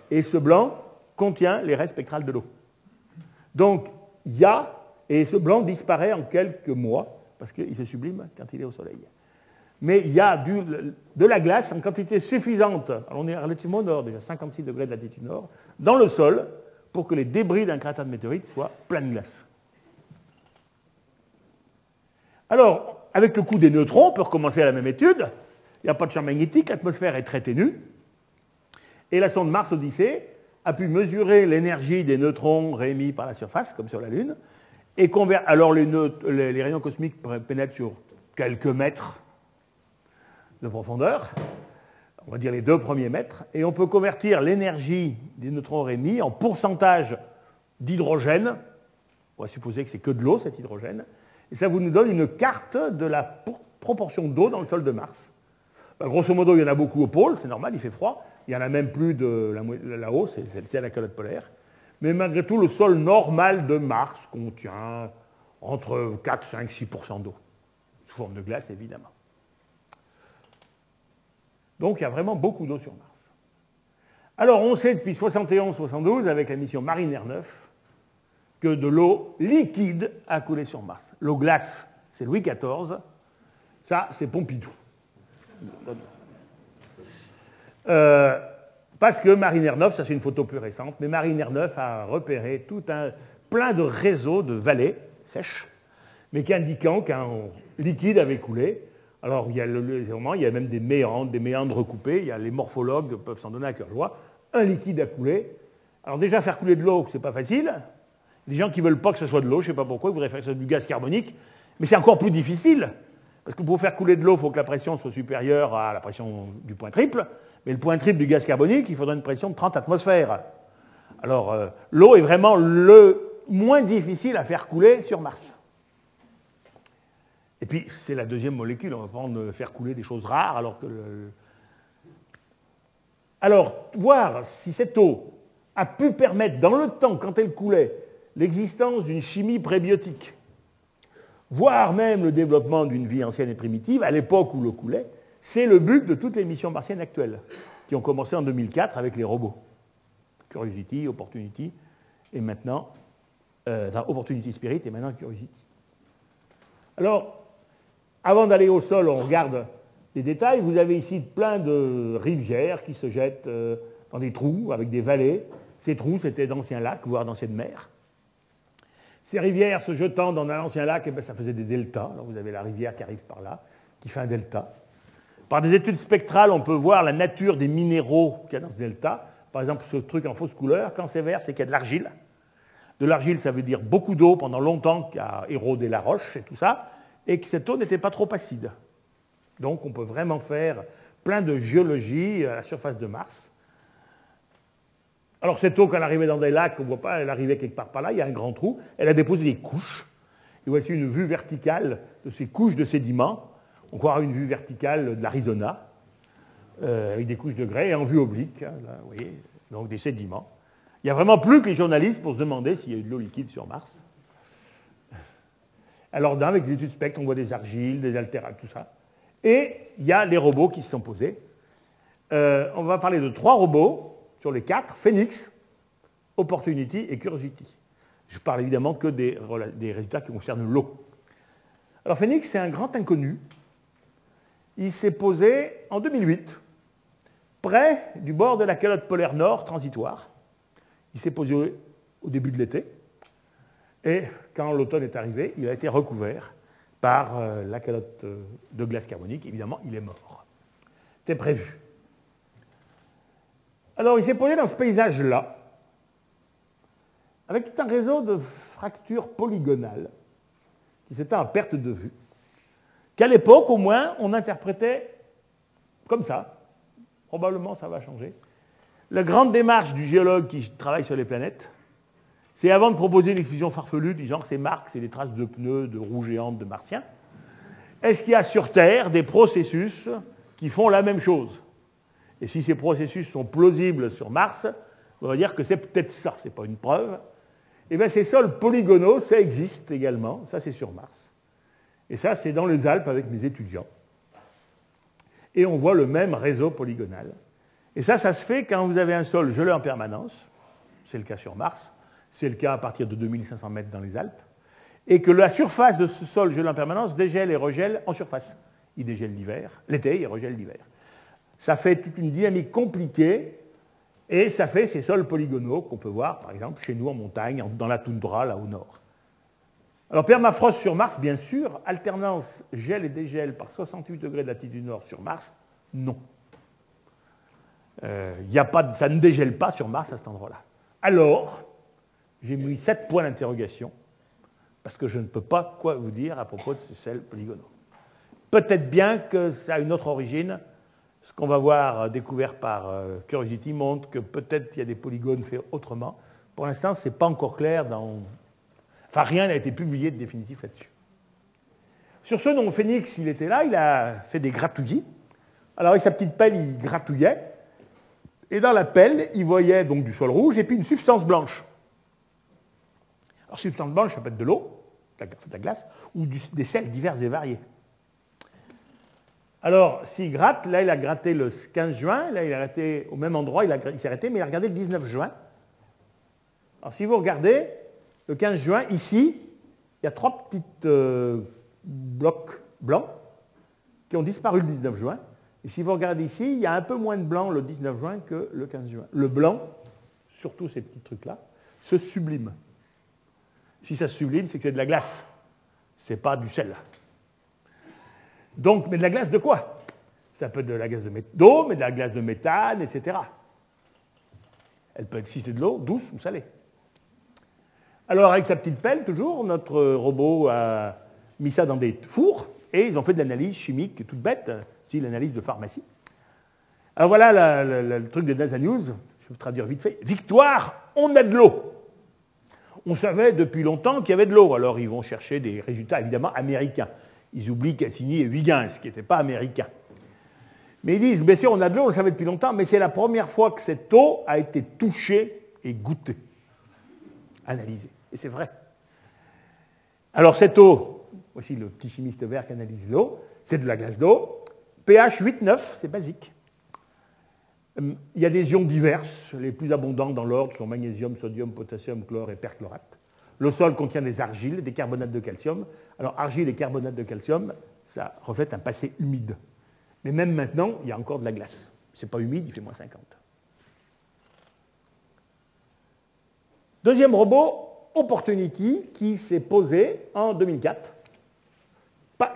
Et ce blanc contient les raies spectrales de l'eau. Donc, il y a, et ce blanc disparaît en quelques mois, parce qu'il se sublime quand il est au soleil. Mais il y a de la glace en quantité suffisante, alors on est relativement au nord, déjà 56 degrés de latitude nord, dans le sol, pour que les débris d'un cratère de météorite soient pleins de glace. Alors, avec le coût des neutrons, on peut recommencer à la même étude. Il n'y a pas de champ magnétique, l'atmosphère est très ténue. Et la sonde Mars Odyssey a pu mesurer l'énergie des neutrons réémis par la surface, comme sur la Lune, et alors les rayons cosmiques pénètrent sur quelques mètres de profondeur, on va dire les 2 premiers mètres, et on peut convertir l'énergie des neutrons réémis en pourcentage d'hydrogène. On va supposer que c'est que de l'eau, cet hydrogène, et ça vous nous donne une carte de la proportion d'eau dans le sol de Mars. Grosso modo, il y en a beaucoup au pôle, c'est normal, il fait froid. Il y en a même plus de là-haut, c'est la calotte polaire. Mais malgré tout, le sol normal de Mars contient entre 4, 5, 6% d'eau, sous forme de glace, évidemment. Donc il y a vraiment beaucoup d'eau sur Mars. Alors on sait depuis 71-72, avec la mission Mariner 9, que de l'eau liquide a coulé sur Mars. L'eau glace, c'est Louis XIV, ça c'est Pompidou. Parce que Mariner 9, ça c'est une photo plus récente, mais Mariner 9 a repéré plein de réseaux de vallées sèches, mais qui indiquant qu'un liquide avait coulé. Alors il y a même des méandres recoupés, les morphologues peuvent s'en donner à cœur joie. Un liquide a coulé. Alors déjà faire couler de l'eau, c'est pas facile. Les gens qui ne veulent pas que ce soit de l'eau, je ne sais pas pourquoi, ils voudraient faire que ce soit du gaz carbonique, mais c'est encore plus difficile. Parce que pour faire couler de l'eau, il faut que la pression soit supérieure à la pression du point triple. Mais le point triple du gaz carbonique, il faudrait une pression de 30 atmosphères. Alors, l'eau est vraiment le moins difficile à faire couler sur Mars. Et puis, c'est la deuxième molécule. On va pas faire couler des choses rares, alors que... Alors, voir si cette eau a pu permettre, dans le temps, quand elle coulait, l'existence d'une chimie prébiotique, voire même le développement d'une vie ancienne et primitive, à l'époque où l'eau coulait, c'est le but de toutes les missions martiennes actuelles, qui ont commencé en 2004 avec les robots. Curiosity, Opportunity, et maintenant... Opportunity Spirit, et maintenant Curiosity. Alors, avant d'aller au sol, on regarde les détails. Vous avez ici plein de rivières qui se jettent dans des trous avec des vallées. Ces trous, c'était d'anciens lacs, voire d'anciennes mers. Ces rivières se jetant dans un ancien lac, eh bien, ça faisait des deltas. Alors vous avez la rivière qui arrive par là, qui fait un delta. Par des études spectrales, on peut voir la nature des minéraux qu'il y a dans ce delta. Par exemple, ce truc en fausse couleur, quand c'est vert, c'est qu'il y a de l'argile. De l'argile, ça veut dire beaucoup d'eau pendant longtemps qui a érodé la roche et tout ça, et que cette eau n'était pas trop acide. Donc on peut vraiment faire plein de géologie à la surface de Mars. Alors cette eau, quand elle arrivait dans des lacs, on ne voit pas, elle arrivait quelque part par là, il y a un grand trou, elle a déposé des couches. Et voici une vue verticale de ces couches de sédiments. On croirait une vue verticale de l'Arizona, avec des couches de grès, et en vue oblique, hein, là, vous voyez, donc des sédiments. Il n'y a vraiment plus que les journalistes pour se demander s'il y a eu de l'eau liquide sur Mars. Alors, avec des études spectres, on voit des argiles, des altérales, tout ça. Et il y a les robots qui se sont posés. On va parler de 3 robots sur les 4, Phoenix, Opportunity et Curiosity. Je parle évidemment que des résultats qui concernent l'eau. Alors Phoenix, c'est un grand inconnu. Il s'est posé en 2008, près du bord de la calotte polaire nord transitoire. Il s'est posé au début de l'été. Et quand l'automne est arrivé, il a été recouvert par la calotte de glace carbonique. Évidemment, il est mort. C'était prévu. Alors, il s'est posé dans ce paysage-là, avec tout un réseau de fractures polygonales qui s'étaient en perte de vue, qu'à l'époque, au moins, on interprétait comme ça. Probablement, ça va changer. La grande démarche du géologue qui travaille sur les planètes, c'est avant de proposer une exclusion farfelue, disant que c'est Mars, c'est des traces de pneus, de roues géantes, de martiens, est-ce qu'il y a sur Terre des processus qui font la même chose? Et si ces processus sont plausibles sur Mars, on va dire que c'est peut-être ça, ce n'est pas une preuve. Et bien ces sols polygonaux, ça existe également, ça c'est sur Mars. Et ça c'est dans les Alpes avec mes étudiants. Et on voit le même réseau polygonal. Et ça se fait quand vous avez un sol gelé en permanence, c'est le cas sur Mars, c'est le cas à partir de 2500 mètres dans les Alpes, et que la surface de ce sol gelé en permanence dégèle et regèle en surface. Il dégèle l'hiver, l'été, il regèle l'hiver. Ça fait toute une dynamique compliquée, et ça fait ces sols polygonaux qu'on peut voir, par exemple, chez nous en montagne, dans la toundra, là au nord. Alors, permafrost sur Mars, bien sûr, alternance gel et dégel par 68 degrés de latitude nord sur Mars, non. Ça ne dégèle pas sur Mars à cet endroit-là. Alors, j'ai mis 7 points d'interrogation, parce que je ne peux pas quoi vous dire à propos de ces sols polygonaux. Peut-être bien que ça a une autre origine. Ce qu'on va voir découvert par Curiosity montre que peut-être il y a des polygones faits autrement. Pour l'instant, ce n'est pas encore clair Enfin, rien n'a été publié de définitif là-dessus. Sur ce, dont Phoenix, il était là, il a fait des gratouillis. Alors, avec sa petite pelle, il gratouillait. Et dans la pelle, il voyait donc du sol rouge et puis une substance blanche. Alors, substance blanche, ça peut être de l'eau, de la glace, ou des sels divers et variés. Alors, s'il gratte, là, il a gratté le 15 juin, là, il a arrêté au même endroit, il s'est arrêté, mais il a regardé le 19 juin. Alors, si vous regardez, le 15 juin, ici, il y a 3 petits blocs blancs qui ont disparu le 19 juin. Et si vous regardez ici, il y a un peu moins de blanc le 19 juin que le 15 juin. Le blanc, surtout ces petits trucs-là, se sublime. Si ça se sublime, c'est que c'est de la glace. Ce n'est pas du sel. Donc, mais de la glace de quoi? Ça peut être de la glace d'eau, mais de la glace de méthane, etc. Elle peut être, si c'est de l'eau, douce ou salée. Alors, avec sa petite pelle, toujours, notre robot a mis ça dans des fours, et ils ont fait de l'analyse chimique toute bête, c'est l'analyse de pharmacie. Alors voilà le truc de NASA News, je vais vous traduire vite fait. Victoire, on a de l'eau. On savait depuis longtemps qu'il y avait de l'eau, alors ils vont chercher des résultats évidemment américains. Ils oublient Cassini et Huygens, qui n'étaient pas américains. Mais ils disent, bien sûr, on a de l'eau, on le savait depuis longtemps, mais c'est la première fois que cette eau a été touchée et goûtée, analysée. Et c'est vrai. Alors cette eau, voici le petit chimiste vert qui analyse l'eau, c'est de la glace d'eau, pH 8,9, c'est basique. Il y a des ions diverses, les plus abondants dans l'ordre sont magnésium, sodium, potassium, chlore et perchlorate. Le sol contient des argiles, des carbonates de calcium. Alors, argile et carbonate de calcium, ça reflète un passé humide. Mais même maintenant, il y a encore de la glace. Ce n'est pas humide, il fait moins 50. Deuxième robot, Opportunity, qui s'est posé en 2004,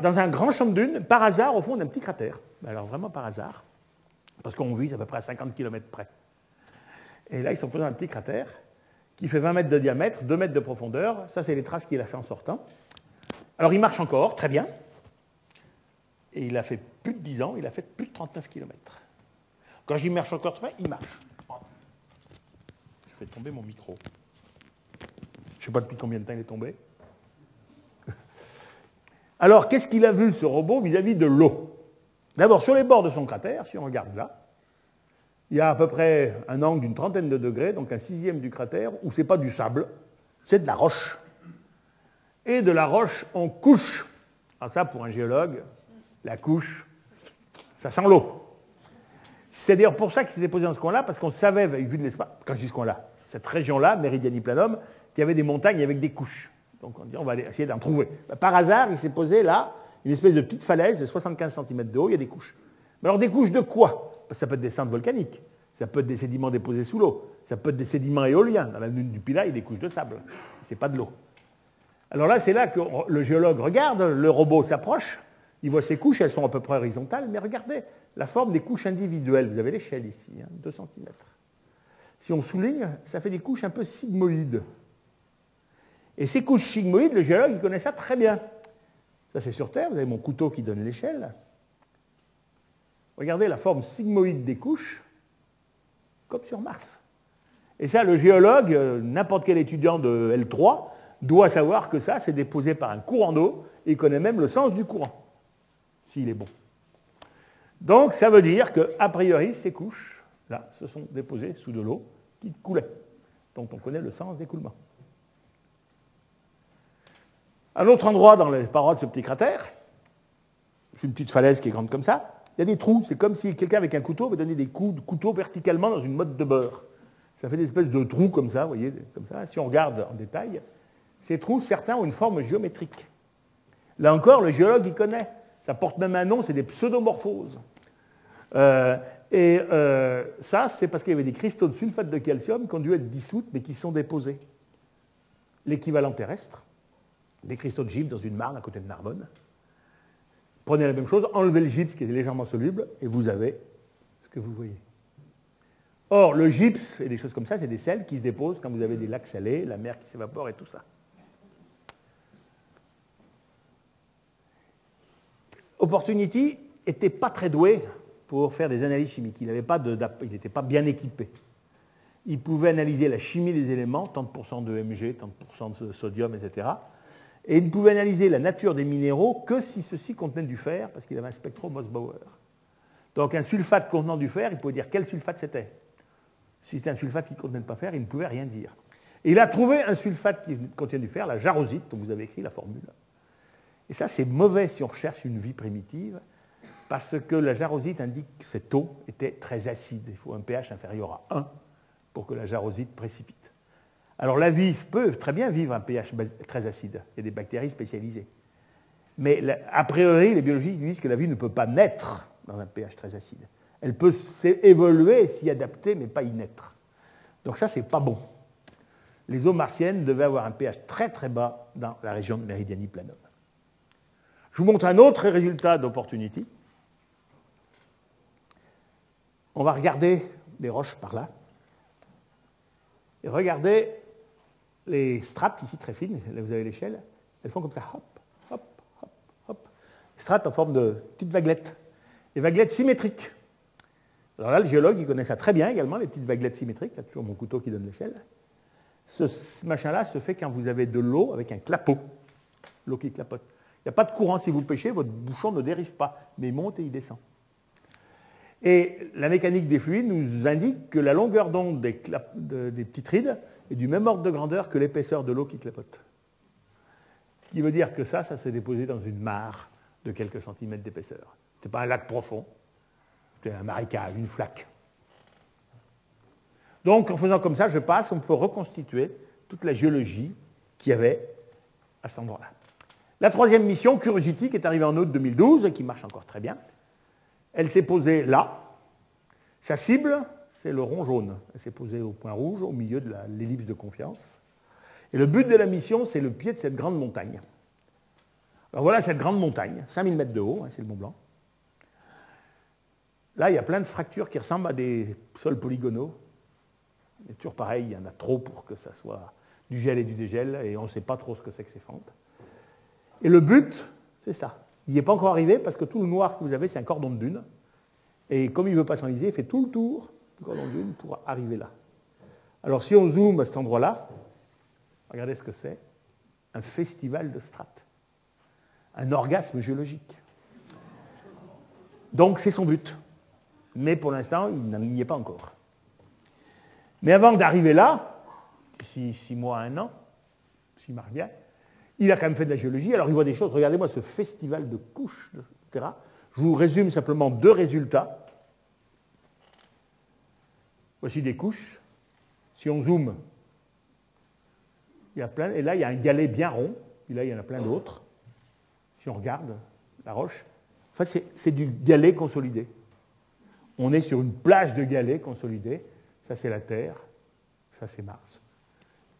dans un grand champ de dunes, par hasard, au fond d'un petit cratère. Alors, vraiment par hasard, parce qu'on vise à peu près à 50 km près. Et là, ils sont posés dans un petit cratère qui fait 20 mètres de diamètre, 2 mètres de profondeur. Ça, c'est les traces qu'il a fait en sortant. Alors, il marche encore, très bien. Et il a fait plus de 10 ans, il a fait plus de 39 km. Quand je dis marche encore très bien, il marche. Je fais tomber mon micro. Je ne sais pas depuis combien de temps il est tombé. Alors, qu'est-ce qu'il a vu, ce robot, vis-à-vis de l'eau? D'abord, sur les bords de son cratère, si on regarde là, il y a à peu près un angle d'une trentaine de degrés, donc un sixième du cratère, où ce n'est pas du sable, c'est de la roche. Et de la roche en couche. Alors ça, pour un géologue, la couche, ça sent l'eau. C'est d'ailleurs pour ça qu'il s'était posé dans ce coin-là, parce qu'on savait, vu de l'espace, quand je dis ce coin-là, cette région-là, Meridiani-Planum, qu'il y avait des montagnes avec des couches. Donc on dit, on va essayer d'en trouver. Par hasard, il s'est posé là, une espèce de petite falaise de 75 cm de haut, il y a des couches. Mais alors des couches de quoi? Parce que ça peut être des cendres volcaniques, ça peut être des sédiments déposés sous l'eau, ça peut être des sédiments éoliens. Dans la dune du Pilat, il y a des couches de sable. Ce n'est pas de l'eau. Alors là, c'est là que le géologue regarde, le robot s'approche, il voit ces couches, elles sont à peu près horizontales, mais regardez la forme des couches individuelles. Vous avez l'échelle ici, 2 cm. Si on souligne, ça fait des couches un peu sigmoïdes. Et ces couches sigmoïdes, le géologue, il connaît ça très bien. Ça, c'est sur Terre, vous avez mon couteau qui donne l'échelle. Regardez la forme sigmoïde des couches, comme sur Mars. Et ça, le géologue, n'importe quel étudiant de L3, doit savoir que ça, c'est déposé par un courant d'eau, et il connaît même le sens du courant, s'il est bon. Donc, ça veut dire qu'a priori, ces couches, là, se sont déposées sous de l'eau qui coulait. Donc, on connaît le sens d'écoulement. À un autre endroit, dans les parois de ce petit cratère, c'est une petite falaise qui est grande comme ça, il y a des trous. C'est comme si quelqu'un avec un couteau avait donné des coups de couteau verticalement dans une motte de beurre. Ça fait des espèces de trous comme ça, vous voyez, comme ça. Si on regarde en détail, ces trous, certains ont une forme géométrique. Là encore, le géologue, il connaît. Ça porte même un nom, c'est des pseudomorphoses. Ça, c'est parce qu'il y avait des cristaux de sulfate de calcium qui ont dû être dissoutes, mais qui sont déposés. L'équivalent terrestre, des cristaux de gypse dans une marne à côté de Narbonne. Prenez la même chose, enlevez le gypse qui est légèrement soluble, et vous avez ce que vous voyez. Or, le gypse et des choses comme ça, c'est des sels qui se déposent quand vous avez des lacs salés, la mer qui s'évapore et tout ça. Opportunity n'était pas très doué pour faire des analyses chimiques. Il n'était pas bien équipé. Il pouvait analyser la chimie des éléments, tant de pourcents de Mg, tant de pourcents de sodium, etc. Et il ne pouvait analyser la nature des minéraux que si ceux-ci contenaient du fer, parce qu'il avait un spectro-Mossbauer. Donc un sulfate contenant du fer, il pouvait dire quel sulfate c'était. Si c'était un sulfate qui ne contenait pas de fer, il ne pouvait rien dire. Et il a trouvé un sulfate qui contient du fer, la jarosite, dont vous avez écrit la formule. Et ça, c'est mauvais si on recherche une vie primitive, parce que la jarosite indique que cette eau était très acide. Il faut un pH inférieur à 1 pour que la jarosite précipite. Alors la vie peut très bien vivre un pH très acide. Il y a des bactéries spécialisées. Mais a priori, les biologistes disent que la vie ne peut pas naître dans un pH très acide. Elle peut évoluer, s'y adapter, mais pas y naître. Donc ça, c'est pas bon. Les eaux martiennes devaient avoir un pH très très bas dans la région de Meridiani-Planum. Je vous montre un autre résultat d'Opportunity. On va regarder les roches par là. Et regardez les strates ici très fines, là vous avez l'échelle, elles font comme ça, hop, hop, hop, hop. Strates en forme de petites vaguelettes. Des vaguelettes symétriques. Alors là, le géologue, il connaît ça très bien également, les petites vaguelettes symétriques. Il y a toujours mon couteau qui donne l'échelle. Ce machin-là se fait quand vous avez de l'eau avec un clapot. L'eau qui clapote. Il n'y a pas de courant. Si vous pêchez, votre bouchon ne dérive pas, mais il monte et il descend. Et la mécanique des fluides nous indique que la longueur d'onde des petites rides est du même ordre de grandeur que l'épaisseur de l'eau qui clapote. Ce qui veut dire que ça s'est déposé dans une mare de quelques centimètres d'épaisseur. Ce n'est pas un lac profond, c'est un marécage, une flaque. Donc, en faisant comme ça, on peut reconstituer toute la géologie qu'il y avait à cet endroit-là. La troisième mission, Curiosity, qui est arrivée en août 2012 et qui marche encore très bien, elle s'est posée là. Sa cible, c'est le rond jaune. Elle s'est posée au point rouge, au milieu de l'ellipse de confiance. Et le but de la mission, c'est le pied de cette grande montagne. Alors voilà cette grande montagne, 5000 mètres de haut, hein, c'est le Mont Blanc. Là, il y a plein de fractures qui ressemblent à des sols polygonaux. C'est toujours pareil, il y en a trop pour que ça soit du gel et du dégel, et on ne sait pas trop ce que c'est que ces fentes. Et le but, c'est ça. Il n'y est pas encore arrivé parce que tout le noir que vous avez, c'est un cordon de dune. Et comme il ne veut pas s'enliser, il fait tout le tour du cordon de dune pour arriver là. Alors si on zoome à cet endroit-là, regardez ce que c'est. Un festival de strates. Un orgasme géologique. Donc c'est son but. Mais pour l'instant, il n'y est pas encore. Mais avant d'arriver là, d'ici 6 mois, 1 an, s'il marche bien, il a quand même fait de la géologie. Alors il voit des choses. Regardez-moi ce festival de couches, etc. Je vous résume simplement 2 résultats. Voici des couches. Si on zoome, il y a plein. Et là, il y a un galet bien rond. Et là, il y en a plein d'autres. Si on regarde la roche, en fait, c'est du galet consolidé. On est sur une plage de galets consolidés. Ça, c'est la Terre. Ça, c'est Mars.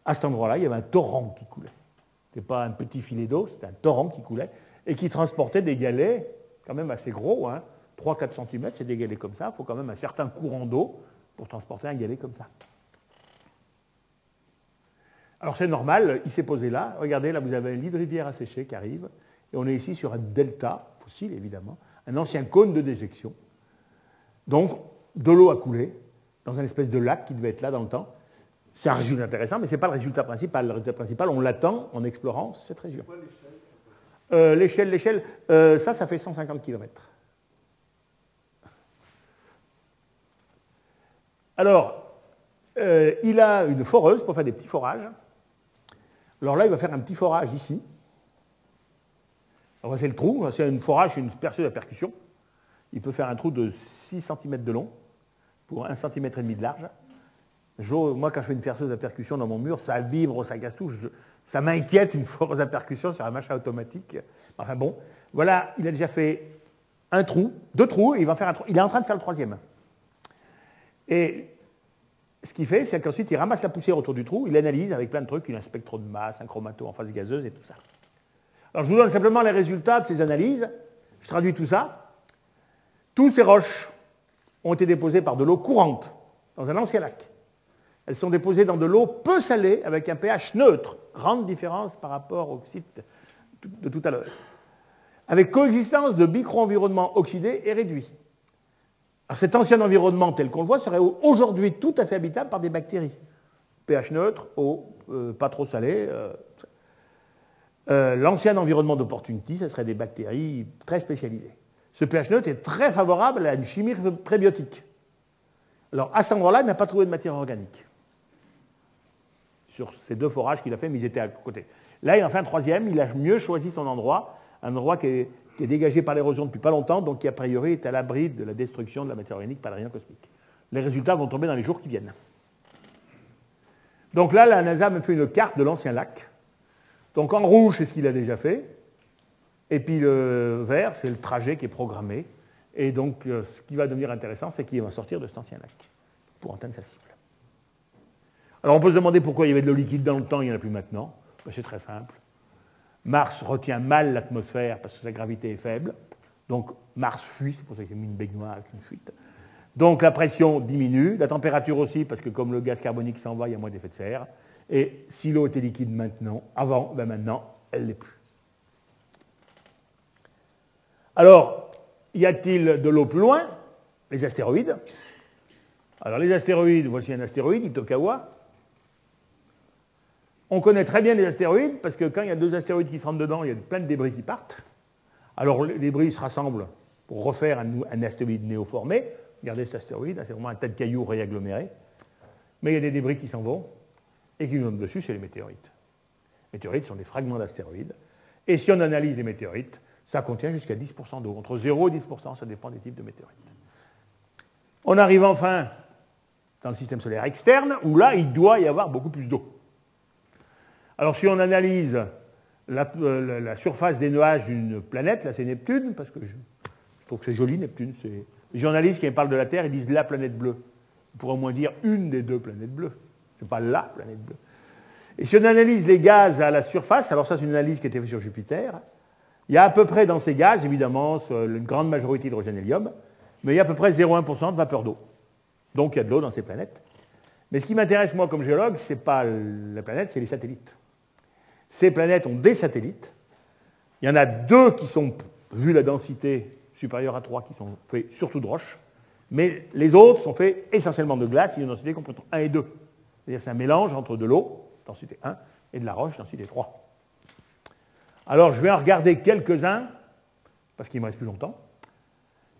À cet endroit-là, il y avait un torrent qui coulait. Ce n'était pas un petit filet d'eau, c'était un torrent qui coulait et qui transportait des galets quand même assez gros, hein, 3-4 cm, c'est des galets comme ça. Il faut quand même un certain courant d'eau pour transporter un galet comme ça. Alors c'est normal, il s'est posé là. Regardez, là vous avez un lit de rivière asséché qui arrive. Et on est ici sur un delta, fossile évidemment, un ancien cône de déjection. Donc de l'eau a coulé dans un espèce de lac qui devait être là dans le temps. C'est un résultat intéressant, mais ce n'est pas le résultat principal. Le résultat principal, on l'attend en explorant cette région. L'échelle, ça fait 150 km. Alors, il a une foreuse pour faire des petits forages. Alors là, il va faire un petit forage ici. Alors, c'est le trou, c'est une forage, c'est une perceuse à percussion. Il peut faire un trou de 6 cm de long pour 1,5 cm de large. Moi, quand je fais une perceuse à percussion dans mon mur, ça vibre, ça casse tout. Ça m'inquiète une foreuse à percussion sur un machin automatique. Enfin bon, voilà, il a déjà fait un trou, 2 trous, et il va faire un trou. Il est en train de faire le 3e. Et ce qu'il fait, c'est qu'ensuite, il ramasse la poussière autour du trou, il analyse avec plein de trucs, il a un spectro de masse, un chromato en phase gazeuse et tout ça. Alors, je vous donne simplement les résultats de ces analyses. Je traduis tout ça. Tous ces roches ont été déposées par de l'eau courante dans un ancien lac. Elles sont déposées dans de l'eau peu salée avec un pH neutre. Grande différence par rapport au site de tout à l'heure. Avec coexistence de micro-environnements oxydés et réduits. Alors cet ancien environnement tel qu'on le voit serait aujourd'hui tout à fait habitable par des bactéries. pH neutre, eau, pas trop salée. L'ancien environnement d'Opportunity, ce serait des bactéries très spécialisées. Ce pH neutre est très favorable à une chimie prébiotique. Alors à cet endroit-là, il n'a pas trouvé de matière organique. Sur ces 2 forages qu'il a fait, mais ils étaient à côté. Là, il en fait un 3e, il a mieux choisi son endroit, un endroit qui est dégagé par l'érosion depuis pas longtemps, donc qui a priori est à l'abri de la destruction de la matière organique par les rayons cosmiques. Les résultats vont tomber dans les jours qui viennent. Donc là, la NASA me fait une carte de l'ancien lac. Donc en rouge, c'est ce qu'il a déjà fait. Et puis le vert, c'est le trajet qui est programmé. Et donc, ce qui va devenir intéressant, c'est qu'il va sortir de cet ancien lac pour atteindre sa cible. Alors on peut se demander pourquoi il y avait de l'eau liquide dans le temps, il n'y en a plus maintenant. Ben, c'est très simple. Mars retient mal l'atmosphère parce que sa gravité est faible. Donc Mars fuit, c'est pour ça que j'ai mis une baignoire avec une fuite. Donc la pression diminue, la température aussi, parce que comme le gaz carbonique s'en va, il y a moins d'effet de serre. Et si l'eau était liquide maintenant, avant, ben maintenant, elle ne l'est plus. Alors, y a-t-il de l'eau plus loin? Les astéroïdes. Alors les astéroïdes, voici un astéroïde, Itokawa. On connaît très bien les astéroïdes parce que quand il y a 2 astéroïdes qui se rentrent dedans, il y a plein de débris qui partent. Alors les débris se rassemblent pour refaire un astéroïde néoformé. Regardez cet astéroïde, c'est vraiment un tas de cailloux réagglomérés. Mais il y a des débris qui s'en vont et qui nous donnent dessus, c'est les météorites. Les météorites sont des fragments d'astéroïdes. Et si on analyse les météorites, ça contient jusqu'à 10% d'eau. Entre 0 et 10%, ça dépend des types de météorites. On arrive enfin dans le système solaire externe, où là, il doit y avoir beaucoup plus d'eau. Alors si on analyse la surface des nuages d'une planète, là c'est Neptune, parce que je trouve que c'est joli Neptune. Les journalistes qui parlent de la Terre, ils disent la planète bleue. On pourrait au moins dire une des deux planètes bleues. Ce n'est pas la planète bleue. Et si on analyse les gaz à la surface, alors ça c'est une analyse qui a été faite sur Jupiter, il y a à peu près dans ces gaz, évidemment, une grande majorité d'hydrogène-hélium, mais il y a à peu près 0,1% de vapeur d'eau. Donc il y a de l'eau dans ces planètes. Mais ce qui m'intéresse moi comme géologue, ce n'est pas la planète, c'est les satellites. Ces planètes ont des satellites. Il y en a 2 qui sont, vu la densité supérieure à 3, qui sont faits surtout de roches, mais les autres sont faits essentiellement de glace, il y a une densité comprise entre 1 et 2. C'est-à-dire que c'est un mélange entre de l'eau, densité 1, et de la roche, densité 3. Alors je vais en regarder quelques-uns, parce qu'il ne me reste plus longtemps.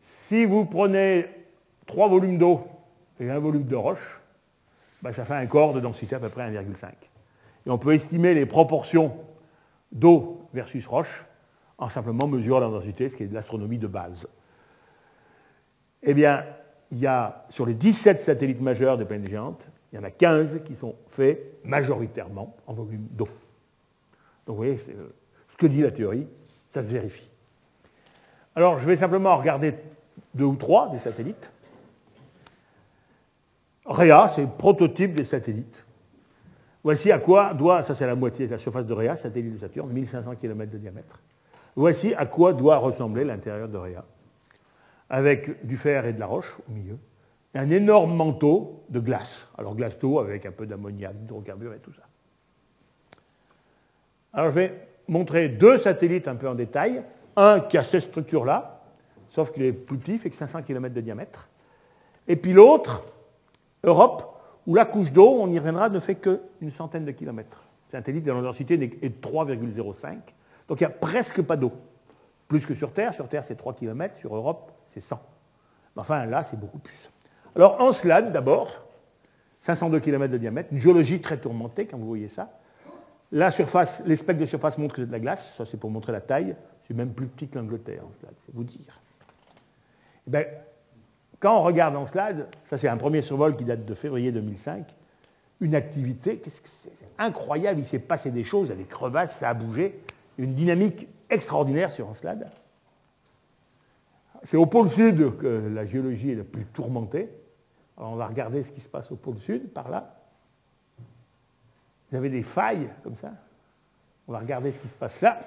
Si vous prenez 3 volumes d'eau et un volume de roche, ben ça fait un corps de densité à peu près 1,5. Et on peut estimer les proportions d'eau versus roche en simplement mesurant la densité, ce qui est de l'astronomie de base. Eh bien, il y a sur les 17 satellites majeurs des planètes géantes, il y en a 15 qui sont faits majoritairement en volume d'eau. Donc vous voyez, ce que dit la théorie, ça se vérifie. Alors je vais simplement regarder 2 ou 3 des satellites. Rhea, c'est le prototype des satellites. Voici à quoi doit, ça c'est la moitié de la surface de Rhea, satellite de Saturne, 1500 km de diamètre. Voici à quoi doit ressembler l'intérieur de Rhea, avec du fer et de la roche au milieu, et un énorme manteau de glace. Alors glace d'eau avec un peu d'ammoniac, d'hydrocarbures et tout ça. Alors je vais montrer 2 satellites un peu en détail. Un qui a cette structure-là, sauf qu'il est plus petit, il fait que 500 km de diamètre. Et puis l'autre, Europe, où la couche d'eau, on y reviendra, ne fait qu'une centaine de kilomètres. C'est un satellite dont la densité est de 3,05. Donc il n'y a presque pas d'eau. Plus que sur Terre. Sur Terre, c'est 3 km. Sur Europe, c'est 100. Mais enfin, là, c'est beaucoup plus. Alors, Encelade, d'abord, 502 km de diamètre, une géologie très tourmentée, quand vous voyez ça. La surface, les spectres de surface montrent que c'est de la glace. Ça, c'est pour montrer la taille. C'est même plus petit que l'Angleterre, Encelade, c'est vous dire. Eh bien, quand on regarde Encelade, ça c'est un premier survol qui date de février 2005, une activité, qu'est-ce que c'est incroyable, il s'est passé des choses, il y a des crevasses, ça a bougé, une dynamique extraordinaire sur Encelade. C'est au pôle sud que la géologie est la plus tourmentée. Alors on va regarder ce qui se passe au pôle sud, par là. Vous avez des failles comme ça. On va regarder ce qui se passe là.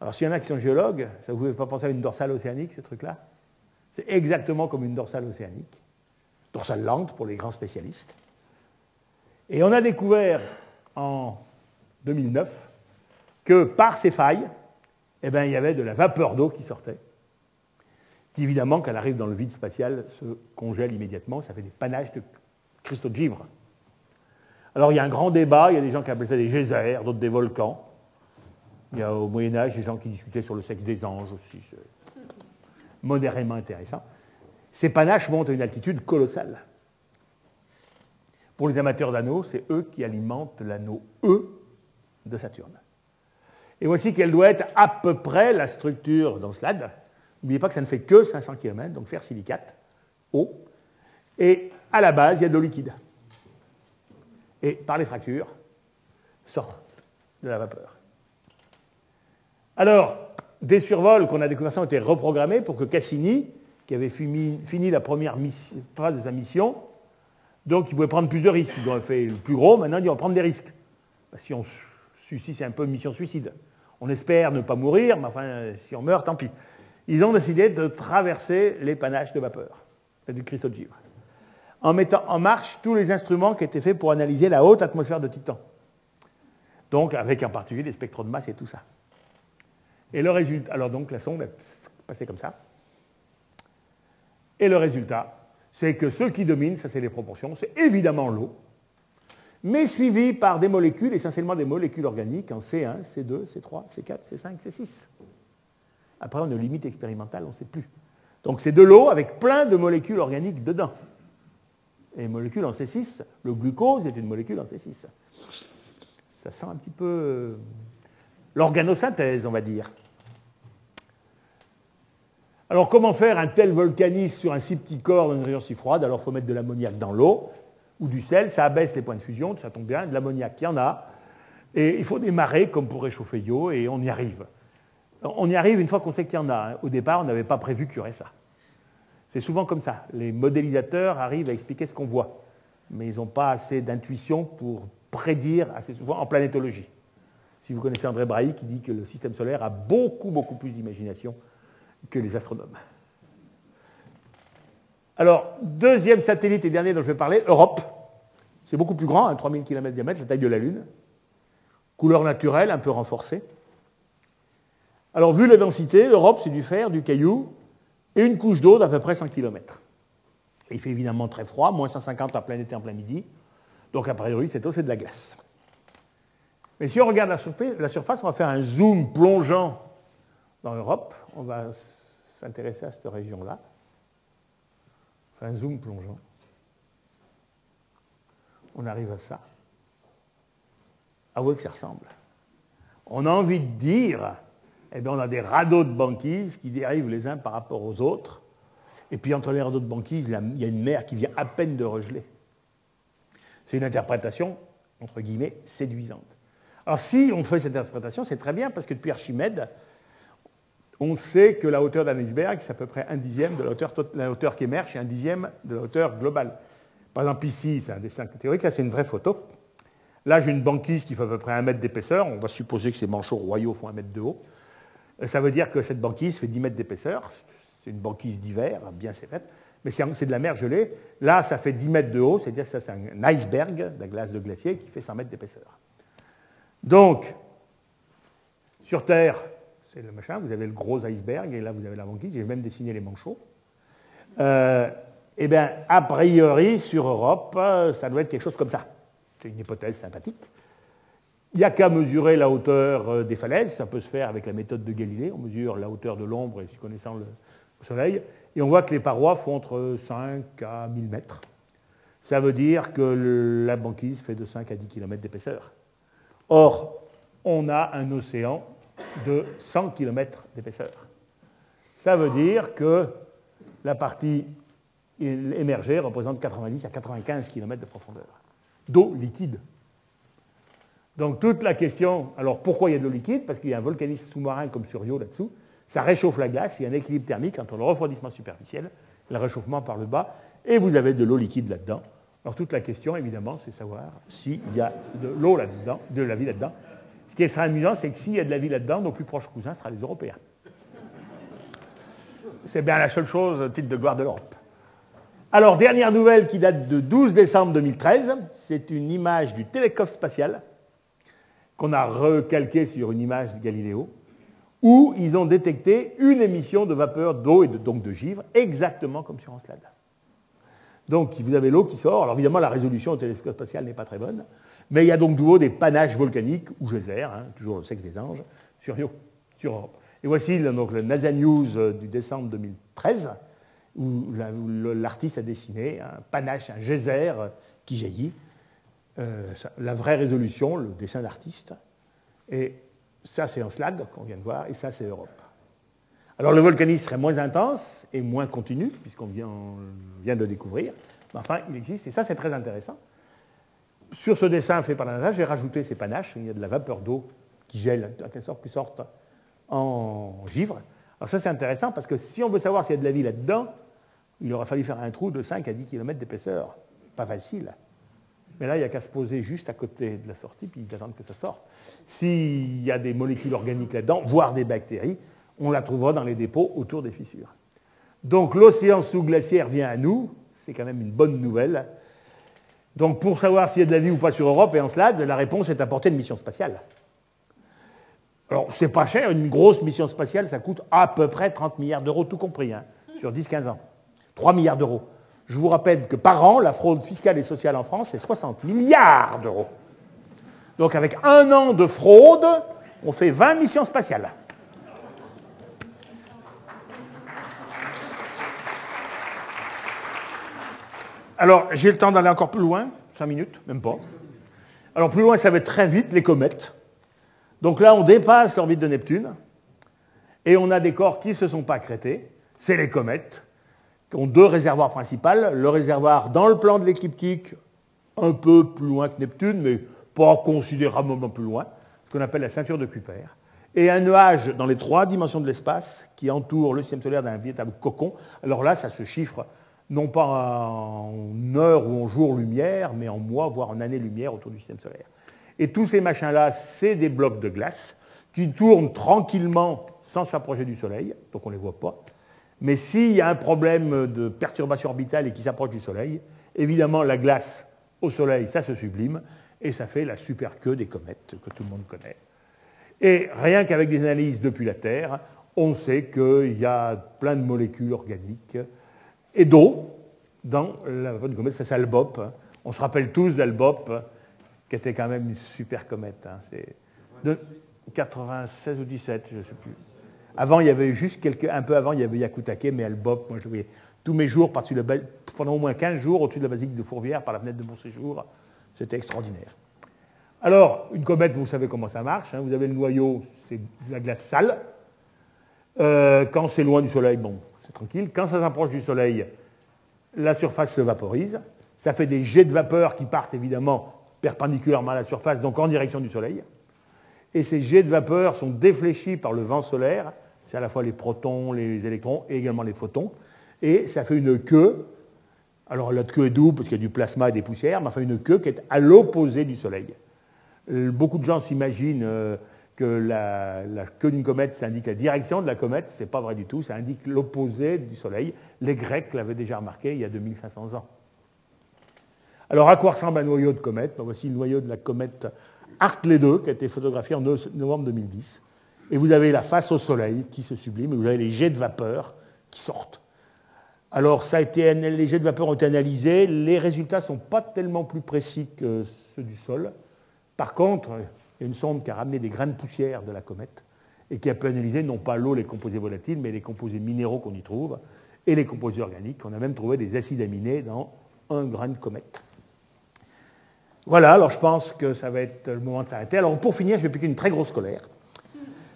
Alors s'il y en a qui sont géologues, ça ne vous fait pas penser à une dorsale océanique, ce truc-là? C'est exactement comme une dorsale océanique. Dorsale lente pour les grands spécialistes. Et on a découvert en 2009 que par ces failles, eh bien, il y avait de la vapeur d'eau qui sortait, qui évidemment, quand elle arrive dans le vide spatial, se congèle immédiatement, ça fait des panaches de cristaux de givre. Alors il y a un grand débat, il y a des gens qui appellent ça des geysers, d'autres des volcans. Il y a au Moyen-Âge des gens qui discutaient sur le sexe des anges aussi, c'est modérément intéressant. Ces panaches montent à une altitude colossale. Pour les amateurs d'anneaux, c'est eux qui alimentent l'anneau E de Saturne. Et voici quelle doit être à peu près la structure d'Encelade. N'oubliez pas que ça ne fait que 500 km, donc fer silicate, eau. Et à la base, il y a de l'eau liquide. Et par les fractures, sort de la vapeur. Alors, des survols qu'on a découverts ont été reprogrammés pour que Cassini, qui avait fini la première phase de sa mission, donc il pouvait prendre plus de risques. Ils ont fait le plus gros, maintenant ils vont prendre des risques. Si on suicide, c'est un peu une mission suicide. On espère ne pas mourir, mais enfin, si on meurt, tant pis. Ils ont décidé de traverser les panaches de vapeur, du cristaux de givre, en mettant en marche tous les instruments qui étaient faits pour analyser la haute atmosphère de Titan. Donc, avec en particulier les spectres de masse et tout ça. Et le résultat, alors donc la sonde est passée comme ça. Et le résultat, c'est que ce qui domine, ça c'est les proportions, c'est évidemment l'eau, mais suivi par des molécules, essentiellement des molécules organiques en C1, C2, C3, C4, C5, C6. Après, on a une limite expérimentale, on ne sait plus. Donc c'est de l'eau avec plein de molécules organiques dedans. Et les molécules en C6, le glucose est une molécule en C6. Ça sent un petit peu l'organosynthèse, on va dire. Alors comment faire un tel volcanisme sur un si petit corps dans une région si froide? Alors il faut mettre de l'ammoniac dans l'eau. ou du sel, ça abaisse les points de fusion, ça tombe bien, de l'ammoniac, il y en a. Et il faut des marées comme pour réchauffer l'eau, et on y arrive. On y arrive une fois qu'on sait qu'il y en a. Au départ, on n'avait pas prévu qu'il y aurait ça. C'est souvent comme ça. Les modélisateurs arrivent à expliquer ce qu'on voit, mais ils n'ont pas assez d'intuition pour prédire assez souvent en planétologie. Si vous connaissez André Brahi qui dit que le système solaire a beaucoup, beaucoup plus d'imagination que les astronomes. Alors, deuxième satellite et dernier dont je vais parler, Europe. C'est beaucoup plus grand, 3000 km de diamètre, c'est la taille de la Lune. Couleur naturelle, un peu renforcée. Alors, vu la densité, Europe, c'est du fer, du caillou, et une couche d'eau d'à peu près 100 km. Et il fait évidemment très froid, moins 150 en plein été, en plein midi. Donc, a priori, cette eau, c'est de la glace. Mais si on regarde la surface, on va faire un zoom plongeant dans l'Europe. On va s'intéresser à cette région-là. On fait un zoom plongeant. On arrive à ça. Avouez que ça ressemble. On a envie de dire, eh bien, on a des radeaux de banquise qui dérivent les uns par rapport aux autres. Et puis, entre les radeaux de banquise, il y a une mer qui vient à peine de regeler. C'est une interprétation, entre guillemets, séduisante. Alors, si on fait cette interprétation, c'est très bien, parce que depuis Archimède, on sait que la hauteur d'un iceberg, c'est à peu près un dixième de la hauteur qui émerge, et un dixième de la hauteur globale. Par exemple, ici, c'est un dessin théorique, là, c'est une vraie photo. Là, j'ai une banquise qui fait à peu près 1 mètre d'épaisseur. On va supposer que ces manchots royaux font 1 mètre de haut. Ça veut dire que cette banquise fait 10 mètres d'épaisseur. C'est une banquise d'hiver, bien sévère, mais c'est de la mer gelée. Là, ça fait 10 mètres de haut, c'est-à-dire que ça, c'est un iceberg, de la glace de glacier, qui fait 100 mètres d'épaisseur. Donc, sur Terre, c'est le machin, vous avez le gros iceberg, et là, vous avez la banquise. J'ai même dessiné les manchots. Eh bien, a priori, sur Europe, ça doit être quelque chose comme ça. C'est une hypothèse sympathique. Il n'y a qu'à mesurer la hauteur des falaises. Ça peut se faire avec la méthode de Galilée. On mesure la hauteur de l'ombre, et connaissant le Soleil. Et on voit que les parois font entre 5 à 1000 mètres. Ça veut dire que la banquise fait de 5 à 10 km d'épaisseur. Or, on a un océan de 100 km d'épaisseur. Ça veut dire que la partie émergée représente 90 à 95 km de profondeur d'eau liquide. Donc toute la question, alors pourquoi il y a de l'eau liquide? Parce qu'il y a un volcanisme sous-marin comme sur Io là-dessous, ça réchauffe la glace, il y a un équilibre thermique entre le refroidissement superficiel et le réchauffement par le bas, et vous avez de l'eau liquide là-dedans. Alors toute la question, évidemment, c'est savoir s'il y a de l'eau là-dedans, de la vie là-dedans. Ce qui sera amusant, c'est que s'il y a de la vie là-dedans, nos plus proches cousins seront les Européens. C'est bien la seule chose, titre de gloire de l'Europe. Alors, dernière nouvelle qui date de 12 décembre 2013, c'est une image du télescope spatial qu'on a recalquée sur une image de Galiléo, où ils ont détecté une émission de vapeur d'eau et donc de givre, exactement comme sur Encelade. Donc, vous avez l'eau qui sort. Alors, évidemment, la résolution au télescope spatial n'est pas très bonne, mais il y a donc de haut des panaches volcaniques, ou geysers, toujours le sexe des anges, sur Europe. Et voici donc, le NASA News du décembre 2013, où l'artiste a dessiné un panache, un geyser qui jaillit. La vraie résolution, le dessin d'artiste. Et ça, c'est Encelade, qu'on vient de voir, et ça, c'est Europe. Alors, le volcanisme serait moins intense et moins continu, puisqu'on vient de le découvrir. Mais enfin, il existe, et ça, c'est très intéressant. Sur ce dessin fait par la NASA, j'ai rajouté ces panaches. Il y a de la vapeur d'eau qui gèle, en quelque sorte, qui sortent en givre. Alors ça, c'est intéressant, parce que si on veut savoir s'il y a de la vie là-dedans, il aurait fallu faire un trou de 5 à 10 km d'épaisseur. Pas facile. Mais là, il n'y a qu'à se poser juste à côté de la sortie, puis d'attendre que ça sorte. S'il y a des molécules organiques là-dedans, voire des bactéries, on la trouvera dans les dépôts autour des fissures. Donc l'océan sous-glaciaire vient à nous, c'est quand même une bonne nouvelle. Donc pour savoir s'il y a de la vie ou pas sur Europe et Encelade, la réponse est apportée une mission spatiale. Alors c'est pas cher, une grosse mission spatiale, ça coûte à peu près 30 milliards d'euros, tout compris, sur 10-15 ans. 3 milliards d'euros. Je vous rappelle que par an, la fraude fiscale et sociale en France, c'est 60 milliards d'euros. Donc avec 1 an de fraude, on fait 20 missions spatiales. Alors, j'ai le temps d'aller encore plus loin, 5 minutes, même pas. Alors, plus loin, ça va être très vite, les comètes. Donc là, on dépasse l'orbite de Neptune, et on a des corps qui ne se sont pas accrétés. C'est les comètes, qui ont 2 réservoirs principaux. Le réservoir dans le plan de l'écliptique, un peu plus loin que Neptune, mais pas considérablement plus loin, ce qu'on appelle la ceinture de Kuiper, et un nuage dans les 3 dimensions de l'espace qui entoure le système solaire d'un véritable cocon. Alors là, ça se chiffre non pas en heures ou en jours-lumière, mais en mois, voire en années-lumière autour du système solaire. Et tous ces machins-là, c'est des blocs de glace qui tournent tranquillement sans s'approcher du Soleil, donc on ne les voit pas. Mais s'il y a un problème de perturbation orbitale et qui s'approche du Soleil, évidemment, la glace au Soleil, ça se sublime, et ça fait la super queue des comètes que tout le monde connaît. Et rien qu'avec des analyses depuis la Terre, on sait qu'il y a plein de molécules organiques et d'eau dans la bonne comète, ça c'est Albope. On se rappelle tous d'Albope, qui était quand même une super comète. C'est de 96 ou 17, je ne sais plus. Avant, il y avait un peu avant, il y avait Yakutake, mais Albope, moi je le voyais tous mes jours, pendant au moins 15 jours, au-dessus de la basilique de Fourvière, par la fenêtre de mon séjour. C'était extraordinaire. Alors, une comète, vous savez comment ça marche. Vous avez le noyau, c'est de la glace sale. Quand c'est loin du Soleil, bon, c'est tranquille. Quand ça s'approche du Soleil, la surface se vaporise. Ça fait des jets de vapeur qui partent évidemment perpendiculairement à la surface, donc en direction du Soleil. Et ces jets de vapeur sont défléchis par le vent solaire. C'est à la fois les protons, les électrons et également les photons. Et ça fait une queue. Alors la queue est double parce qu'il y a du plasma et des poussières, mais enfin une queue qui est à l'opposé du Soleil. Beaucoup de gens s'imaginent que la queue d'une comète, ça indique la direction de la comète. Ce n'est pas vrai du tout, ça indique l'opposé du Soleil. Les Grecs l'avaient déjà remarqué il y a 2500 ans. Alors à quoi ressemble un noyau de comète? Voici le noyau de la comète Hartley 2 qui a été photographié en novembre 2010. Et vous avez la face au Soleil qui se sublime, et vous avez les jets de vapeur qui sortent. Alors les jets de vapeur ont été analysés, les résultats ne sont pas tellement plus précis que ceux du sol. Par contre, il y a une sonde qui a ramené des grains de poussière de la comète et qui a pu analyser non pas l'eau, les composés volatiles, mais les composés minéraux qu'on y trouve et les composés organiques. On a même trouvé des acides aminés dans un grain de comète. Voilà, alors je pense que ça va être le moment de s'arrêter. Alors pour finir, je vais piquer une très grosse colère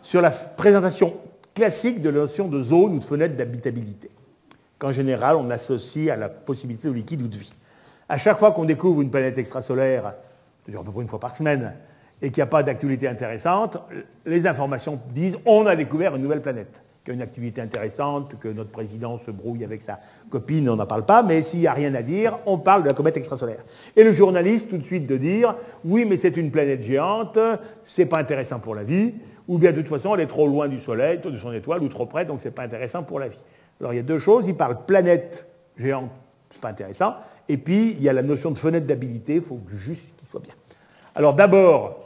sur la présentation classique de la notion de zone ou de fenêtre d'habitabilité, qu'en général on associe à la possibilité de liquide ou de vie. À chaque fois qu'on découvre une planète extrasolaire, c'est-à-dire à peu près une fois par semaine, et qu'il n'y a pas d'actualité intéressante, les informations disent on a découvert une nouvelle planète, qu'il y a une activité intéressante, que notre président se brouille avec sa copine, on n'en parle pas, mais s'il n'y a rien à dire, on parle de la comète extrasolaire. Et le journaliste, tout de suite, de dire oui, mais c'est une planète géante, c'est pas intéressant pour la vie, ou bien de toute façon, elle est trop loin du Soleil, de son étoile, ou trop près, donc c'est pas intéressant pour la vie. Alors il y a deux choses, il parle planète géante, c'est pas intéressant, et puis il y a la notion de fenêtre d'habilité, il faut juste qu'il soit bien. Alors d'abord,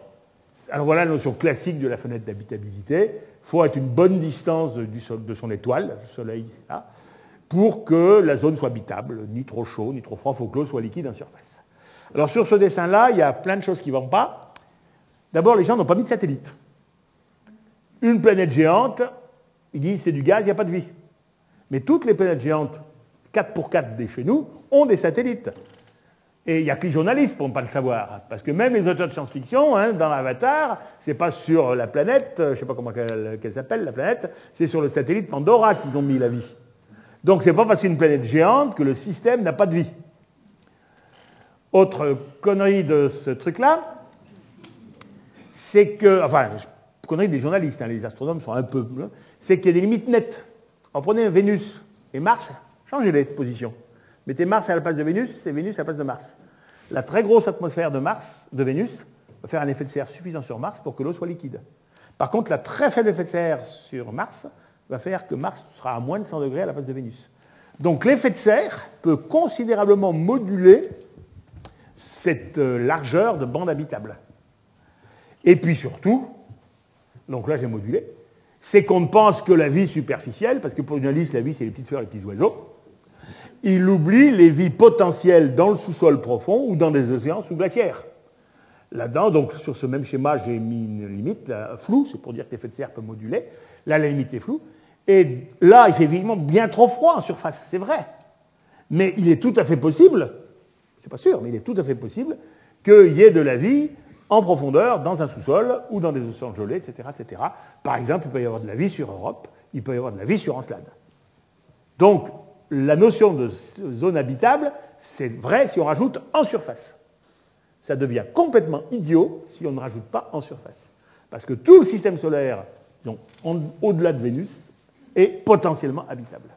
voilà la notion classique de la fenêtre d'habitabilité, il faut être une bonne distance de son étoile, le Soleil, là, pour que la zone soit habitable, ni trop chaud, ni trop froid, il faut que l'eau soit liquide en surface. Alors sur ce dessin-là, il y a plein de choses qui ne vont pas. D'abord, les gens n'ont pas mis de satellite. Une planète géante, ils disent c'est du gaz, il n'y a pas de vie. Mais toutes les planètes géantes, 4x4 de chez nous, ont des satellites. Et il n'y a que les journalistes pour ne pas le savoir. Parce que même les auteurs de science-fiction, dans Avatar, c'est pas sur la planète, je ne sais pas comment qu'elle s'appelle, la planète, c'est sur le satellite Pandora qu'ils ont mis la vie. Donc c'est pas parce qu'il y a une planète géante que le système n'a pas de vie. Autre connerie de ce truc-là, c'est que, enfin, connerie des journalistes, les astronomes sont un peu, c'est qu'il y a des limites nettes. Alors prenez Vénus et Mars, changez-les de position. Mettez Mars à la place de Vénus et Vénus à la place de Mars. La très grosse atmosphère de Vénus va faire un effet de serre suffisant sur Mars pour que l'eau soit liquide. Par contre, la très faible effet de serre sur Mars va faire que Mars sera à moins de 100 degrés à la place de Vénus. Donc l'effet de serre peut considérablement moduler cette largeur de bande habitable. Et puis surtout, donc là j'ai modulé, c'est qu'on ne pense que la vie superficielle, parce que pour une journaliste, la vie c'est les petites fleurs et les petits oiseaux. Il oublie les vies potentielles dans le sous-sol profond ou dans des océans sous-glaciaires. Là-dedans, donc sur ce même schéma, j'ai mis une limite floue, c'est pour dire que l'effet de serre peut moduler. Là, la limite est floue. Et là, il fait évidemment bien trop froid en surface, c'est vrai. Mais il est tout à fait possible, c'est pas sûr, mais il est tout à fait possible qu'il y ait de la vie en profondeur dans un sous-sol ou dans des océans gelés, etc., etc. Par exemple, il peut y avoir de la vie sur Europe, il peut y avoir de la vie sur Encelade. Donc, la notion de zone habitable, c'est vrai si on rajoute en surface. ça devient complètement idiot si on ne rajoute pas en surface. Parce que tout le système solaire, donc au-delà de Vénus, est potentiellement habitable.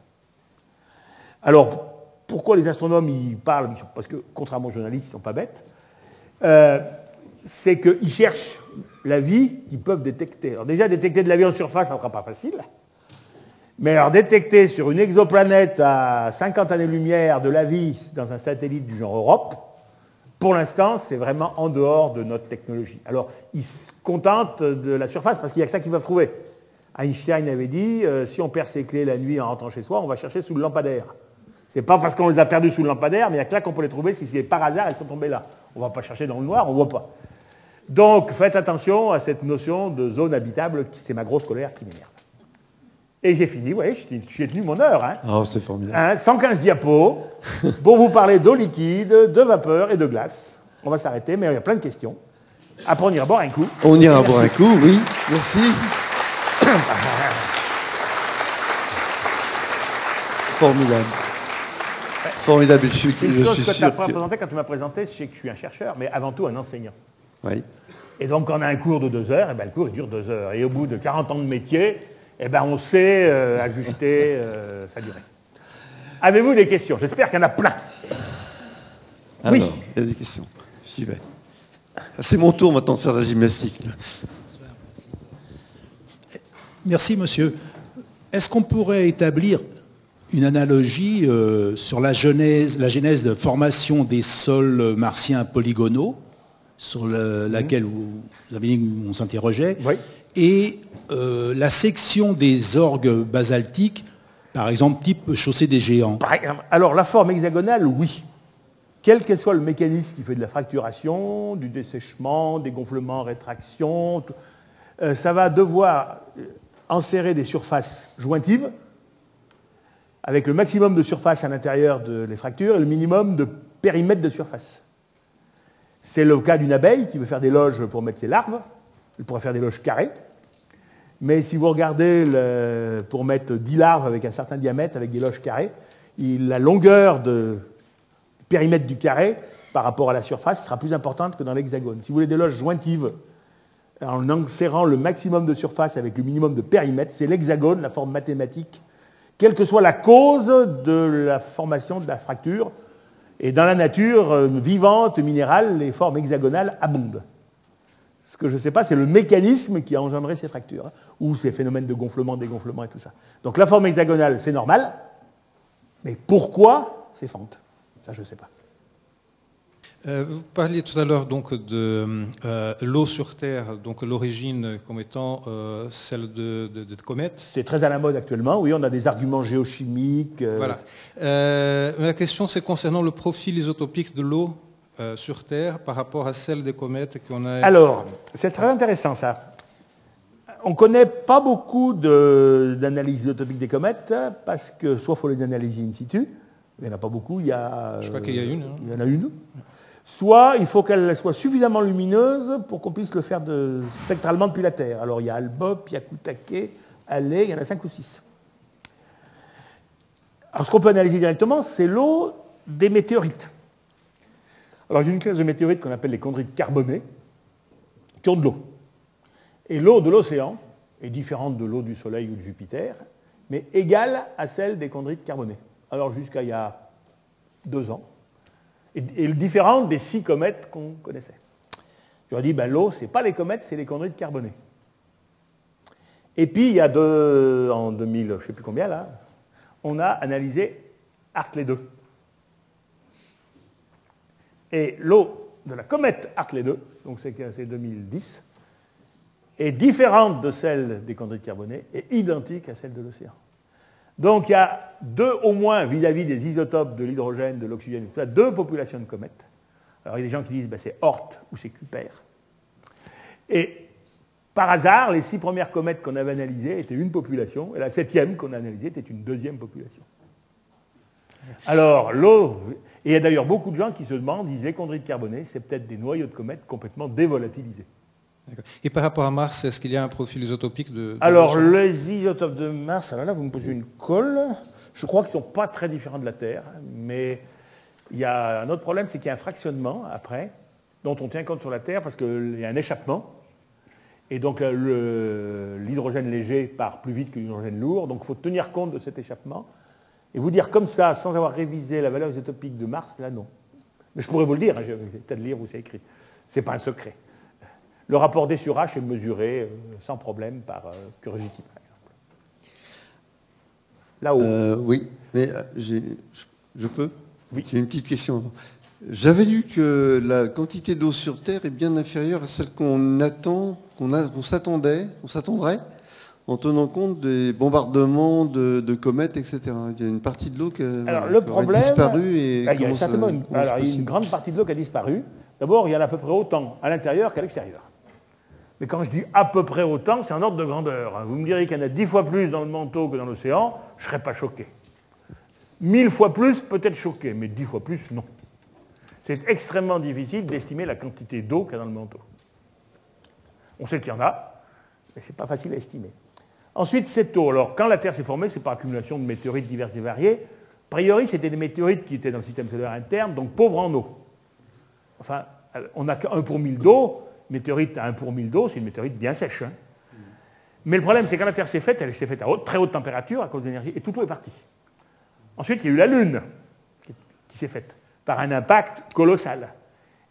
Alors, pourquoi les astronomes y parlent? Parce que, contrairement aux journalistes, ils ne sont pas bêtes. C'est qu'ils cherchent la vie qu'ils peuvent détecter. Alors déjà, détecter de la vie en surface, ça ne sera pas facile. Mais alors, détecter sur une exoplanète à 50 années-lumière de la vie dans un satellite du genre Europe, pour l'instant, c'est vraiment en dehors de notre technologie. Alors, ils se contentent de la surface parce qu'il n'y a que ça qu'ils peuvent trouver. Einstein avait dit, si on perd ses clés la nuit en rentrant chez soi, on va chercher sous le lampadaire. Ce n'est pas parce qu'on les a perdues sous le lampadaire, mais il n'y a que là qu'on peut les trouver. Si c'est par hasard, elles sont tombées là. On ne va pas chercher dans le noir, on ne voit pas. Donc, faites attention à cette notion de zone habitable, c'est ma grosse colère qui m'énerve. Et j'ai fini, vous voyez, j'ai tenu mon heure. Hein. Oh, c'était formidable. 115 diapos pour vous parler d'eau liquide, de vapeur et de glace. On va s'arrêter, mais il y a plein de questions. Après, on ira boire un coup. On ira boire un coup, oui. Merci. Formidable. Formidable. Une chose que tu n'as pas présenté quand tu m'as présenté, c'est que je suis un chercheur, mais avant tout un enseignant. Oui. Et donc, quand on a un cours de 2 heures, et ben, le cours il dure 2 heures. Et au bout de 40 ans de métier, et ben, on sait ajuster sa durée. Avez-vous des questions? J'espère qu'il y en a plein. Alors, oui. Il y a des questions. J'y vais. C'est mon tour maintenant de faire de la gymnastique. Merci, monsieur. Est-ce qu'on pourrait établir une analogie sur la genèse de formation des sols martiens polygonaux, sur laquelle vous avez dit qu'on s'interrogeait, oui. Et la section des orgues basaltiques, par exemple, type chaussée des géants? Alors, la forme hexagonale, oui. Quel que soit le mécanisme qui fait de la fracturation, du dessèchement, des gonflements, rétractions, ça va devoir enserrer des surfaces jointives avec le maximum de surface à l'intérieur des fractures et le minimum de périmètre de surface. C'est le cas d'une abeille qui veut faire des loges pour mettre ses larves. Elle pourrait faire des loges carrées. Mais si vous regardez pour mettre 10 larves avec un certain diamètre, avec des loges carrées, la longueur de périmètre du carré par rapport à la surface sera plus importante que dans l'hexagone. Si vous voulez des loges jointives, en enserrant le maximum de surface avec le minimum de périmètre, c'est l'hexagone, la forme mathématique, quelle que soit la cause de la formation de la fracture. Et dans la nature vivante, minérale, les formes hexagonales abondent. Ce que je ne sais pas, c'est le mécanisme qui a engendré ces fractures, ou ces phénomènes de gonflement, dégonflement et tout ça. Donc la forme hexagonale, c'est normal, mais pourquoi ces fentes? Ça, je ne sais pas. Vous parliez tout à l'heure donc de l'eau sur Terre, donc l'origine comme étant celle de comètes. C'est très à la mode actuellement, oui, on a des arguments géochimiques. Voilà. La question, c'est concernant le profil isotopique de l'eau sur Terre par rapport à celle des comètes qu'on a... Alors, c'est très intéressant ça. On ne connaît pas beaucoup d'analyses isotopiques des comètes, parce que soit il faut les analyser in situ, il n'y en a pas beaucoup, Je crois qu'il y a une. Il y en a une. Soit il faut qu'elle soit suffisamment lumineuse pour qu'on puisse le faire spectralement depuis la Terre. Alors il y a Albop, il y a Kutake, Halley, il y en a 5 ou 6. Alors ce qu'on peut analyser directement, c'est l'eau des météorites. Alors il y a une classe de météorites qu'on appelle les chondrites carbonées, qui ont de l'eau. Et l'eau de l'océan est différente de l'eau du Soleil ou de Jupiter, mais égale à celle des chondrites carbonées. Alors jusqu'à il y a 2 ans, et différente des 6 comètes qu'on connaissait. J'aurais dit, l'eau, ce n'est pas les comètes, c'est les chondrites carbonées. Et puis, il y a en 2000, je ne sais plus combien là, on a analysé Hartley 2. Et l'eau de la comète Hartley 2, donc c'est 2010, est différente de celle des chondrites carbonées et identique à celle de l'océan. Donc il y a au moins, vis-à-vis des isotopes de l'hydrogène, de l'oxygène, 2 populations de comètes. Alors il y a des gens qui disent c'est Oort ou c'est Kuiper. Et par hasard, les 6 premières comètes qu'on avait analysées étaient une population, et la 7e qu'on a analysée était une 2e population. Alors l'eau, et il y a d'ailleurs beaucoup de gens qui se demandent, disent les chondrites carbonées, c'est peut-être des noyaux de comètes complètement dévolatilisés. Et par rapport à Mars, est-ce qu'il y a un profil isotopique de Alors, les isotopes de Mars, alors là, vous me posez une colle. Je crois qu'ils ne sont pas très différents de la Terre, mais il y a un autre problème, c'est qu'il y a un fractionnement après, dont on tient compte sur la Terre parce qu'il y a un échappement. Et donc l'hydrogène léger part plus vite que l'hydrogène lourd. Donc il faut tenir compte de cet échappement. Et vous dire comme ça, sans avoir révisé la valeur isotopique de Mars, là non. Mais je pourrais vous le dire, j'ai peut-être lire où c'est écrit. Ce n'est pas un secret. Le rapport D sur H est mesuré sans problème par Curiosity, par exemple. Là-haut. Oui, mais je peux? Oui. C'est une petite question. J'avais lu que la quantité d'eau sur Terre est bien inférieure à celle qu'on attend, qu'on s'attendrait, en tenant compte des bombardements de comètes, etc. Il y a une partie de l'eau qui a disparu. Et il y a certainement une grande partie de l'eau qui a disparu. D'abord, il y en a à peu près autant à l'intérieur qu'à l'extérieur. Mais quand je dis à peu près autant, c'est en ordre de grandeur. Vous me direz qu'il y en a 10 fois plus dans le manteau que dans l'océan, je ne serais pas choqué. 1000 fois plus, peut-être choqué, mais 10 fois plus, non. C'est extrêmement difficile d'estimer la quantité d'eau qu'il y a dans le manteau. On sait qu'il y en a, mais ce n'est pas facile à estimer. Ensuite, cette eau. Alors, quand la Terre s'est formée, c'est par accumulation de météorites diverses et variées. A priori, c'était des météorites qui étaient dans le système solaire interne, donc pauvres en eau. Enfin, on n'a qu'1 pour 1000 d'eau. Météorite à 1 pour 1000 d'eau, c'est une météorite bien sèche. Hein. Mais le problème, c'est que quand la Terre s'est faite, elle s'est faite à très haute température à cause de l'énergie, et toute l'eau est partie. Ensuite, il y a eu la Lune qui s'est faite par un impact colossal.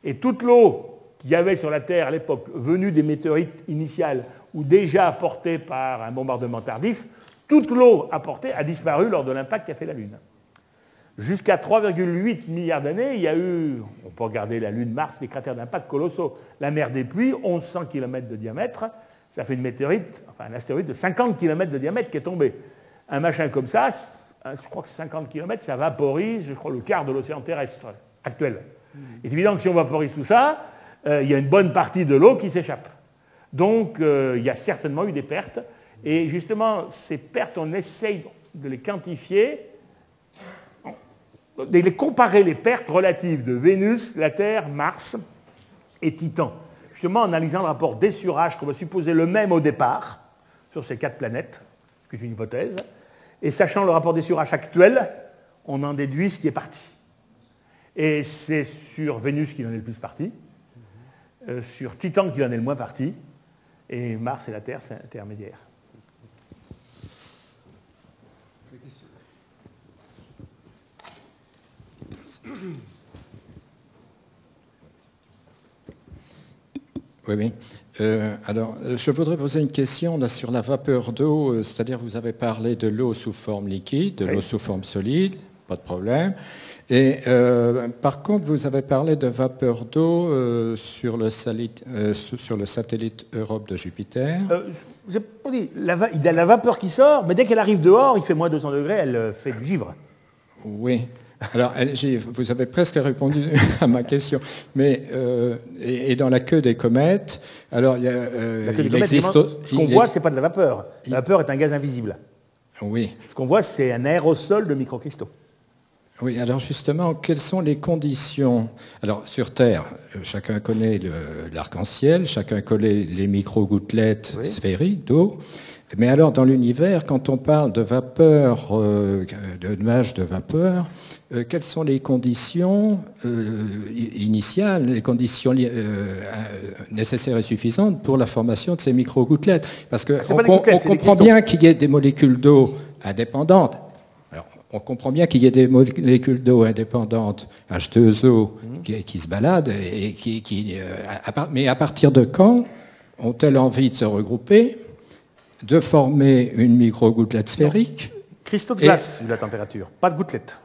Et toute l'eau qu'il y avait sur la Terre à l'époque, venue des météorites initiales ou déjà apportée par un bombardement tardif, toute l'eau apportée a disparu lors de l'impact qui a fait la Lune. Jusqu'à 3,8 milliards d'années, il y a eu, on peut regarder la Lune, Mars, des cratères d'impact colossaux. La mer des pluies, 1100 km de diamètre, ça fait une météorite, enfin un astéroïde de 50 km de diamètre qui est tombé. Un machin comme ça, je crois que 50 km, ça vaporise, je crois, le quart de l'océan terrestre actuel. Il est évident que si on vaporise tout ça, il y a une bonne partie de l'eau qui s'échappe. Donc, il y a certainement eu des pertes. Et justement, ces pertes, on essaye de les quantifier, de les comparer les pertes relatives de Vénus, la Terre, Mars et Titan. Justement, en analysant le rapport D sur H, qu'on va supposer le même au départ, sur ces 4 planètes, ce qui est une hypothèse, et sachant le rapport D sur H actuel, on en déduit ce qui est parti. Et c'est sur Vénus qu'il en est le plus parti, sur Titan qu'il en est le moins parti, et Mars et la Terre, c'est intermédiaire. Oui. Alors, je voudrais poser une question là, sur la vapeur d'eau, c'est-à-dire vous avez parlé de l'eau sous forme liquide, de l'eau sous forme solide, pas de problème. Et par contre, vous avez parlé de vapeur d'eau sur le satellite Europe de Jupiter. J'ai pas dit, il y a la vapeur qui sort, mais dès qu'elle arrive dehors, il fait moins 200 degrés, elle fait du givre. Oui. Alors, vous avez presque répondu à ma question. Mais et dans la queue des comètes, alors il y a, ce qu'on voit, c'est pas de la vapeur. La vapeur est un gaz invisible. Oui. Ce qu'on voit, c'est un aérosol de microcristaux. Oui, alors justement, quelles sont les conditions? Alors, sur Terre, chacun connaît l'arc-en-ciel, chacun connaît les micro-gouttelettes sphériques d'eau. Mais alors, dans l'univers, quand on parle de vapeur, de nuages de vapeur, quelles sont les conditions initiales, les conditions nécessaires et suffisantes pour la formation de ces micro-gouttelettes? Parce qu'on comprend bien qu'il y ait des molécules d'eau indépendantes. Alors, on comprend bien qu'il y ait des molécules d'eau indépendantes, H2O, qui se baladent, mais à partir de quand ont-elles envie de se regrouper, de former une micro-gouttelette sphérique? Cristaux de glace, vu la température, pas de gouttelettes.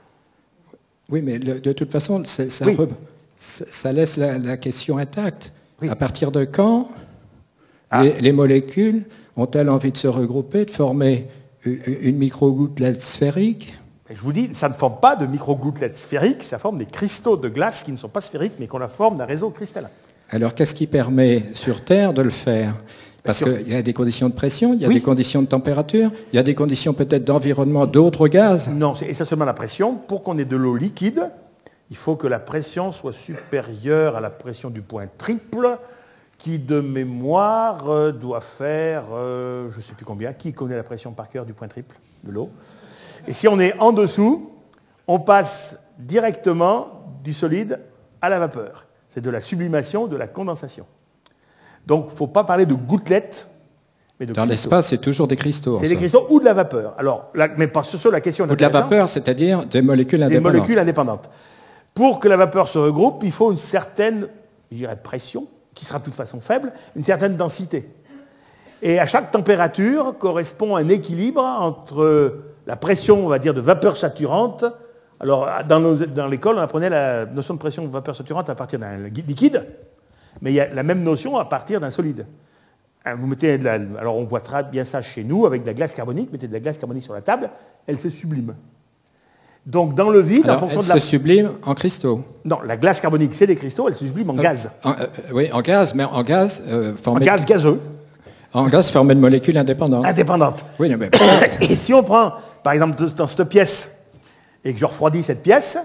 Oui, mais de toute façon, ça laisse la question intacte. Oui. À partir de quand les molécules ont-elles envie de se regrouper, de former une micro-gouttelette sphérique? Je vous dis, ça ne forme pas de micro-gouttelettes sphériques, ça forme des cristaux de glace qui ne sont pas sphériques, mais qu'on la forme d'un réseau cristallin. Alors, qu'est-ce qui permet sur Terre de le faire? Parce qu'il y a des conditions de pression, il y a des conditions de température, il y a des conditions peut-être d'environnement d'autres gaz. Non, c'est essentiellement la pression. Pour qu'on ait de l'eau liquide, il faut que la pression soit supérieure à la pression du point triple, qui de mémoire doit faire, je ne sais plus combien, qui connaît la pression par cœur du point triple de l'eau? Et si on est en dessous, on passe directement du solide à la vapeur. C'est de la sublimation, de la condensation. Donc, il ne faut pas parler de gouttelettes, mais de Dans cristaux. l'espace, c'est toujours des cristaux. C'est des cristaux ou de la vapeur. Alors, mais pas sur la question. Ou de la vapeur, c'est-à-dire des molécules indépendantes. Des molécules indépendantes. Pour que la vapeur se regroupe, il faut une certaine, je dirais, pression, qui sera de toute façon faible, une certaine densité. Et à chaque température correspond un équilibre entre la pression, on va dire, de vapeur saturante. Alors, dans l'école, on apprenait la notion de pression de vapeur saturante à partir d'un liquide, mais il y a la même notion à partir d'un solide. Vous mettez alors on voit très bien ça chez nous avec de la glace carbonique, mettez de la glace carbonique sur la table, elle se sublime. Donc dans le vide, alors, en fonction elle de la... se sublime en cristaux. Non, la glace carbonique, c'est des cristaux, elle se sublime en gaz. Oui, en gaz, mais en gaz formé... En gaz gazeux. En gaz formé de molécules indépendantes. Indépendantes. Oui, mais... Et si on prend, par exemple, dans cette pièce, et que je refroidis cette pièce,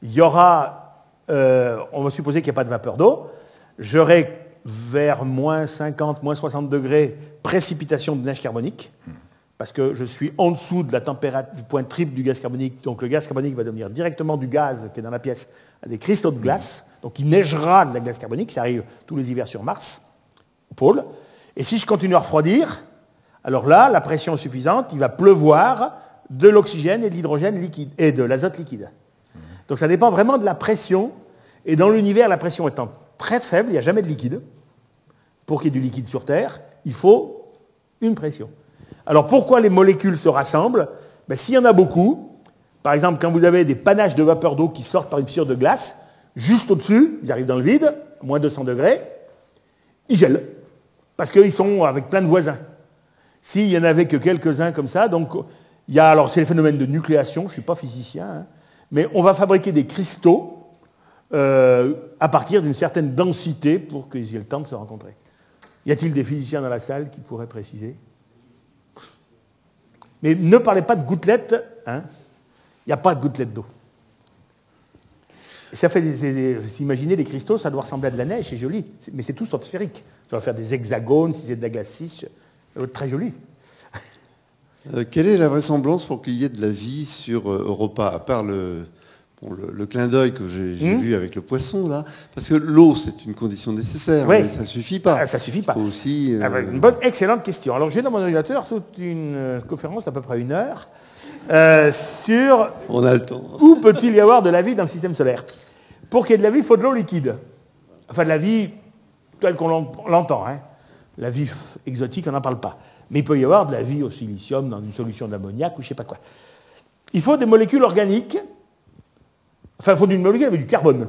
il y aura, on va supposer qu'il n'y a pas de vapeur d'eau, j'aurai vers moins 50, moins 60 degrés précipitation de neige carbonique, parce que je suis en dessous de la température, du point triple du gaz carbonique, donc le gaz carbonique va devenir directement du gaz qui est dans la pièce à des cristaux de glace, donc il neigera de la glace carbonique, ça arrive tous les hivers sur Mars, au pôle, et si je continue à refroidir, alors là, la pression est suffisante, il va pleuvoir de l'oxygène et de l'hydrogène liquide, et de l'azote liquide. Donc ça dépend vraiment de la pression, et dans l'univers, la pression étant très faible, il n'y a jamais de liquide. Pour qu'il y ait du liquide sur Terre, il faut une pression. Alors pourquoi les molécules se rassemblent? S'il y en a beaucoup, par exemple quand vous avez des panaches de vapeur d'eau qui sortent par une fissure de glace, juste au-dessus, ils arrivent dans le vide, moins 200 degrés, ils gèlent, parce qu'ils sont avec plein de voisins. S'il n'y en avait que quelques-uns comme ça, donc il y a, alors c'est le phénomène de nucléation, je ne suis pas physicien, hein, mais on va fabriquer des cristaux à partir d'une certaine densité pour qu'ils aient le temps de se rencontrer. Y a-t-il des physiciens dans la salle qui pourraient préciser? Mais ne parlez pas de gouttelettes, hein. Il n'y a pas de gouttelettes d'eau. Et ça fait vous imaginez les cristaux, ça doit ressembler à de la neige, c'est joli, mais c'est tout sauf sphérique. Ça doit faire des hexagones, si c'est de la glace 6, ça doit être très joli. Quelle est la vraisemblance pour qu'il y ait de la vie sur Europa, à part le clin d'œil que j'ai vu avec le poisson, là? Parce que l'eau, c'est une condition nécessaire, oui. Mais ça ne suffit pas. Ça ne suffit pas. Il faut aussi... Une bonne, excellente question. Alors j'ai dans mon ordinateur toute une conférence d'à peu près 1 heure sur... On a le temps. Où peut-il y avoir de la vie dans le système solaire? Pour qu'il y ait de la vie, il faut de l'eau liquide. Enfin, de la vie telle qu'on l'entend. Hein. La vie exotique, on n'en parle pas. Mais il peut y avoir de la vie au silicium, dans une solution d'ammoniac ou je ne sais pas quoi. Il faut des molécules organiques. Enfin, il faut d'une molécule avec du carbone.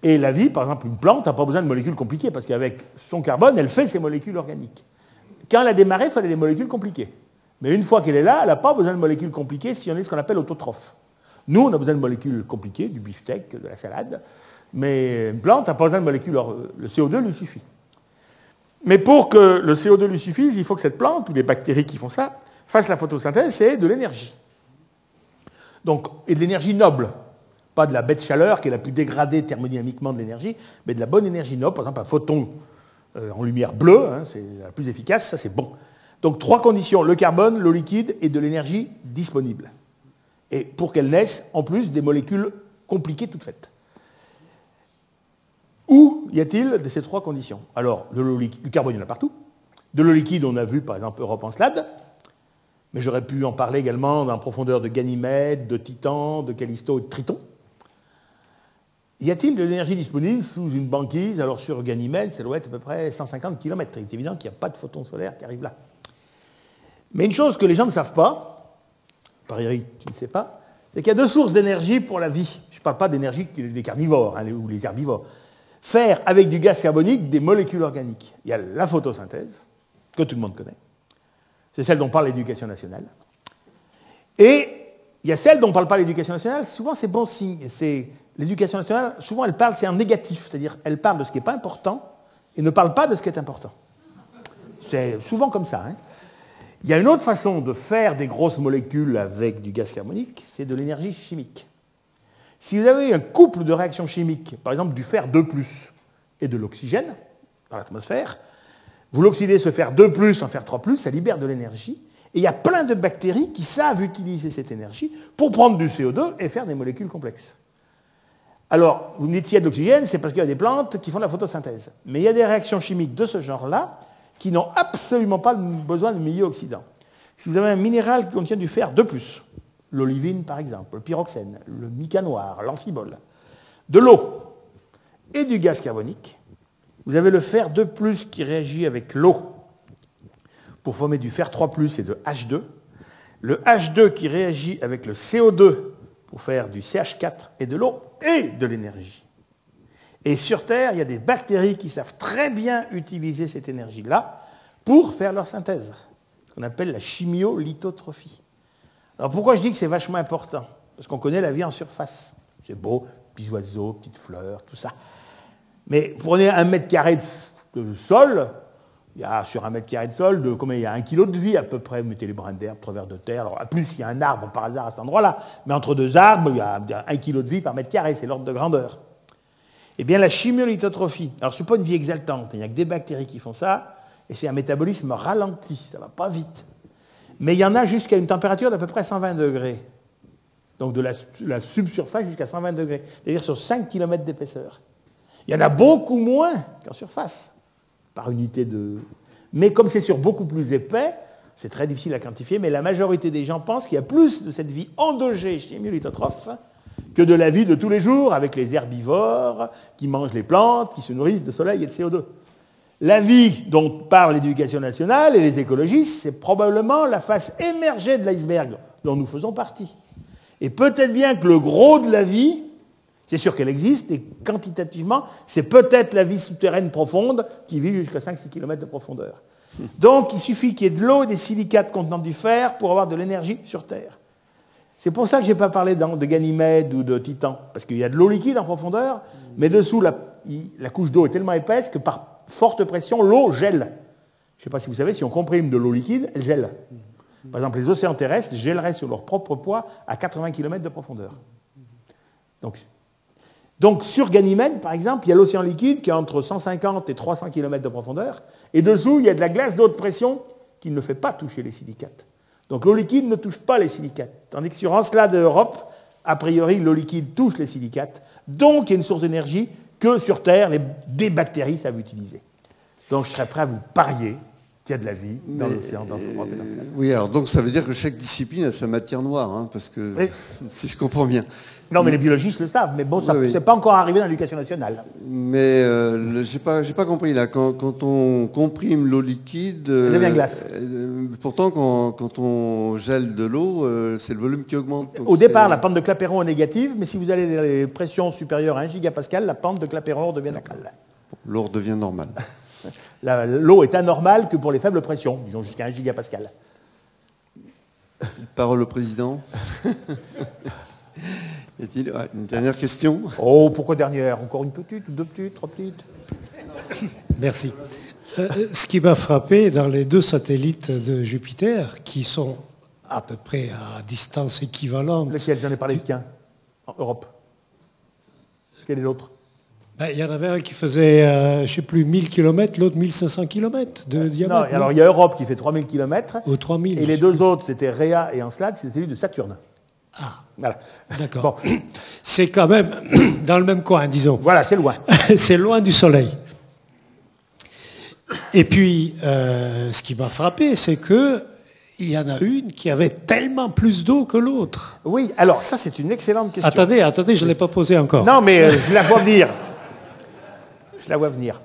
Et la vie, par exemple, une plante n'a pas besoin de molécules compliquées, parce qu'avec son carbone, elle fait ses molécules organiques. Quand elle a démarré, il fallait des molécules compliquées. Mais une fois qu'elle est là, elle n'a pas besoin de molécules compliquées si on est ce qu'on appelle autotrophe. Nous, on a besoin de molécules compliquées, du beefsteak, de la salade. Mais une plante n'a pas besoin de molécules, le CO2 lui suffit. Mais pour que le CO2 lui suffise, il faut que cette plante, ou les bactéries qui font ça, fassent la photosynthèse et de l'énergie. Donc, et de l'énergie noble. Pas de la bête chaleur qui est la plus dégradée thermodynamiquement de l'énergie, mais de la bonne énergie noble. Par exemple, un photon en lumière bleue, hein, c'est la plus efficace, ça c'est bon. Donc 3 conditions, le carbone, l'eau liquide et de l'énergie disponible. Et pour qu'elle naisse, en plus, des molécules compliquées toutes faites. Où y a-t-il de ces 3 conditions? Alors, du carbone, il y en a partout. De l'eau liquide, on a vu par exemple Europe Encelade, mais j'aurais pu en parler également en profondeur de Ganymède, de Titan, de Callisto et de Triton. Y a-t-il de l'énergie disponible sous une banquise? Alors sur Ganymède, ça doit être à peu près 150 km. Il est évident qu'il n'y a pas de photons solaires qui arrivent là. Mais une chose que les gens ne savent pas, Paris, tu ne sais pas, c'est qu'il y a 2 sources d'énergie pour la vie. Je ne parle pas d'énergie des carnivores hein, ou les herbivores. Faire avec du gaz carbonique des molécules organiques. Il y a la photosynthèse, que tout le monde connaît. C'est celle dont parle l'éducation nationale. Et il y a celle dont ne parle pas l'éducation nationale. Souvent, c'est bon signe. L'éducation nationale, souvent, elle parle, c'est en négatif. C'est-à-dire, elle parle de ce qui n'est pas important et ne parle pas de ce qui est important. C'est souvent comme ça. Hein. Il y a une autre façon de faire des grosses molécules avec du gaz carbonique, c'est de l'énergie chimique. Si vous avez un couple de réactions chimiques, par exemple du fer 2+, et de l'oxygène dans l'atmosphère, vous l'oxydez ce fer 2+, en fer 3+, ça libère de l'énergie. Et il y a plein de bactéries qui savent utiliser cette énergie pour prendre du CO2 et faire des molécules complexes. Alors, vous me dites s'il y a de l'oxygène, c'est parce qu'il y a des plantes qui font de la photosynthèse. Mais il y a des réactions chimiques de ce genre-là qui n'ont absolument pas besoin de milieu oxydant. Si vous avez un minéral qui contient du fer de plus, l'olivine par exemple, le pyroxène, le mica noir, l'amphibole, de l'eau et du gaz carbonique, vous avez le fer de plus qui réagit avec l'eau pour former du fer 3+, et de H2, le H2 qui réagit avec le CO2 pour faire du CH4 et de l'eau et de l'énergie. Et sur Terre, il y a des bactéries qui savent très bien utiliser cette énergie-là pour faire leur synthèse, ce qu'on appelle la chimiolithotrophie. Alors pourquoi je dis que c'est vachement important? Parce qu'on connaît la vie en surface. C'est beau, petits oiseaux, petites fleurs, tout ça. Mais prenez 1 mètre carré de sol, il y a sur 1 mètre carré de sol, combien il y a 1 kilo de vie à peu près, vous mettez les brins d'herbe, 3 vers de terre, alors à plus il y a un arbre par hasard à cet endroit-là, mais entre 2 arbres, il y a 1 kilo de vie par mètre carré, c'est l'ordre de grandeur. Eh bien la chimiolithotrophie, alors ce n'est pas une vie exaltante, il n'y a que des bactéries qui font ça, et c'est un métabolisme ralenti, ça ne va pas vite. Mais il y en a jusqu'à une température d'à peu près 120 degrés. Donc de la subsurface jusqu'à 120 degrés, c'est-à-dire sur 5 km d'épaisseur. Il y en a beaucoup moins qu'en surface, par unité de... Mais comme c'est sur beaucoup plus épais, c'est très difficile à quantifier, mais la majorité des gens pensent qu'il y a plus de cette vie endogée chimiolithotrophe que de la vie de tous les jours avec les herbivores qui mangent les plantes, qui se nourrissent de soleil et de CO2. La vie dont parle l'éducation nationale et les écologistes, c'est probablement la face émergée de l'iceberg dont nous faisons partie. Et peut-être bien que le gros de la vie, c'est sûr qu'elle existe, et quantitativement, c'est peut-être la vie souterraine profonde qui vit jusqu'à 5-6 km de profondeur. Donc il suffit qu'il y ait de l'eau et des silicates contenant du fer pour avoir de l'énergie sur Terre. C'est pour ça que je n'ai pas parlé de Ganymède ou de Titan, parce qu'il y a de l'eau liquide en profondeur, mais dessous, la couche d'eau est tellement épaisse que par forte pression, l'eau gèle. Je ne sais pas si vous savez, si on comprime de l'eau liquide, elle gèle. Par exemple, les océans terrestres gèleraient sur leur propre poids à 80 km de profondeur. Donc sur Ganymède, par exemple, il y a l'océan liquide qui est entre 150 et 300 km de profondeur, et dessous, il y a de la glace de haute pression qui ne fait pas toucher les silicates. Donc l'eau liquide ne touche pas les silicates. Tandis que sur Encelade Europe, a priori, l'eau liquide touche les silicates. Donc il y a une source d'énergie que sur Terre, des bactéries savent utiliser. Donc je serais prêt à vous parier qu'il y a de la vie dans l'océan, dans ce problème. Oui, alors donc ça veut dire que chaque discipline a sa matière noire, hein, parce que, oui. Si je comprends bien. Non, mais les biologistes le savent, mais bon, ça c'est pas encore arrivé dans l'éducation nationale. Mais j'ai pas compris, là, quand on comprime l'eau liquide... elle devient glace. Pourtant, quand on gèle de l'eau, c'est le volume qui augmente. Au départ, la pente de Clapeyron est négative, mais si vous allez dans les pressions supérieures à 1 gigapascal, la pente de Clapeyron redevient normale. L'eau redevient normale. L'eau est anormale que pour les faibles pressions, disons jusqu'à 1 gigapascal. Parole au président. Y a-t-il une dernière question? Oh, pourquoi dernière? Encore une petite, 2 petites, 3 petites? Merci. Ce qui m'a frappé dans les 2 satellites de Jupiter, qui sont à peu près à distance équivalente... Lequel? J'en ai parlé qu'un, en Europe. Quel est l'autre? Il y en avait un qui faisait, je ne sais plus, 1000 km, l'autre 1500 km de diamètre. Non, alors il y a Europe qui fait 3000 km. Ou 3000. Et les 2 autres, c'était Rhea et Encelade, c'était celui de Saturne. Ah, voilà. D'accord. Bon. C'est quand même dans le même coin, disons. Voilà, c'est loin. C'est loin du Soleil. Et puis, ce qui m'a frappé, c'est qu'il y en a une qui avait tellement plus d'eau que l'autre. Oui, alors ça, c'est une excellente question. Attendez, je ne l'ai pas posée encore. Non, mais je la vois venir. Je la vois venir.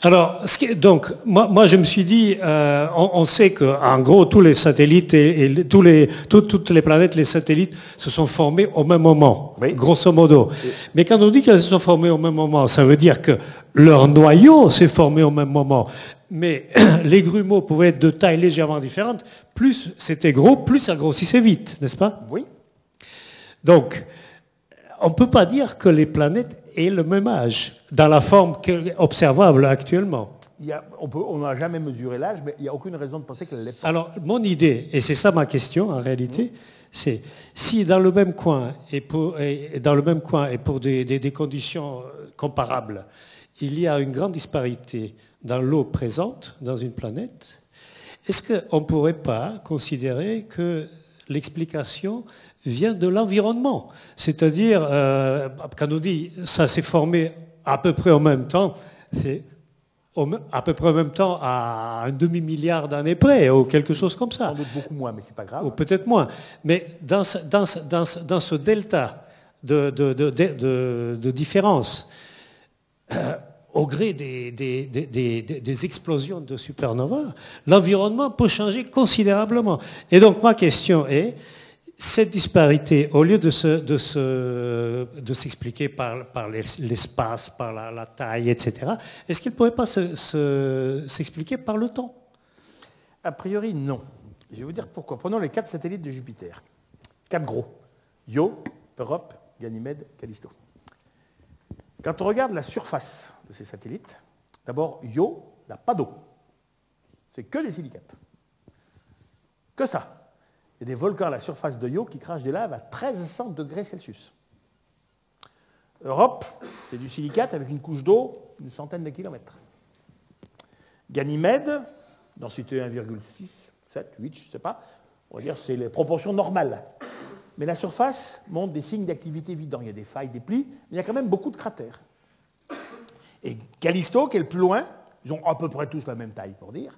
Alors, donc, moi, je me suis dit, on sait qu'en gros, tous les satellites et toutes les planètes, les satellites, se sont formés au même moment, oui. Grosso modo. Oui. Mais quand on dit qu'elles se sont formées au même moment, ça veut dire que leur noyau s'est formé au même moment. Mais les grumeaux pouvaient être de taille légèrement différente. Plus c'était gros, plus ça grossissait vite, n'est-ce pas? Oui. Donc, on ne peut pas dire que les planètes aient le même âge, dans la forme observable actuellement. On n'a jamais mesuré l'âge, mais il n'y a aucune raison de penser qu'elle l'est pas. Alors, mon idée, et c'est ça ma question en réalité, c'est si dans le même coin et pour des conditions comparables, il y a une grande disparité dans l'eau présente dans une planète, est-ce qu'on ne pourrait pas considérer que l'explication vient de l'environnement. C'est-à-dire, quand on dit ça s'est formé à peu près en même temps, c'est à peu près en même temps à un demi-milliard d'années près, ou quelque chose comme ça. Sans doute beaucoup moins, mais c'est pas grave. Ou peut-être moins. Mais dans ce delta de différence, au gré des explosions de supernova, l'environnement peut changer considérablement. Et donc ma question est, cette disparité, au lieu de s'expliquer par l'espace, par la taille, etc., est-ce qu'elle ne pourrait pas s'expliquer par le temps? A priori, non. Je vais vous dire pourquoi. Prenons les 4 satellites de Jupiter. 4 gros. Io, Europe, Ganymède, Callisto. Quand on regarde la surface de ces satellites, d'abord, Io n'a pas d'eau. C'est que des silicates. Que ça. Il y a des volcans à la surface de Io qui crachent des laves à 1300 degrés Celsius. Europe, c'est du silicate avec une couche d'eau d'une centaine de kilomètres. Ganymède, densité 1,6, 7, 8, je ne sais pas, on va dire c'est les proportions normales. Mais la surface montre des signes d'activité évidents. Il y a des failles, des plis, mais il y a quand même beaucoup de cratères. Et Callisto, qui est le plus loin, ils ont à peu près tous la même taille pour dire,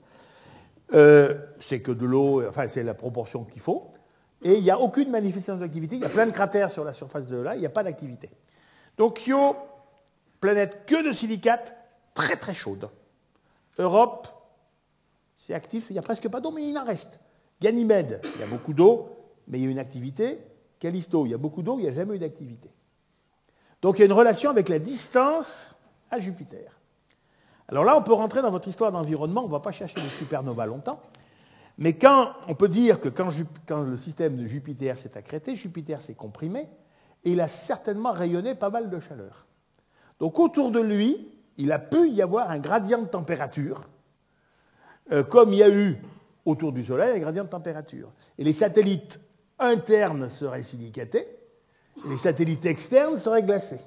c'est que de l'eau, enfin c'est la proportion qu'il faut, et il n'y a aucune manifestation d'activité, il y a plein de cratères sur la surface de là, il n'y a pas d'activité. Donc Io, planète que de silicates, très très chaude. Europe, c'est actif, il n'y a presque pas d'eau, mais il en reste. Ganymède, il y a beaucoup d'eau, mais il y a une activité. Callisto, il y a beaucoup d'eau, il n'y a jamais eu d'activité. Donc il y a une relation avec la distance à Jupiter. Alors là, on peut rentrer dans votre histoire d'environnement, on ne va pas chercher les supernovas longtemps, mais on peut dire que quand le système de Jupiter s'est accrété, Jupiter s'est comprimé, et il a certainement rayonné pas mal de chaleur. Donc autour de lui, il a pu y avoir un gradient de température, comme il y a eu autour du Soleil un gradient de température. Et les satellites internes seraient silicatés, et les satellites externes seraient glacés.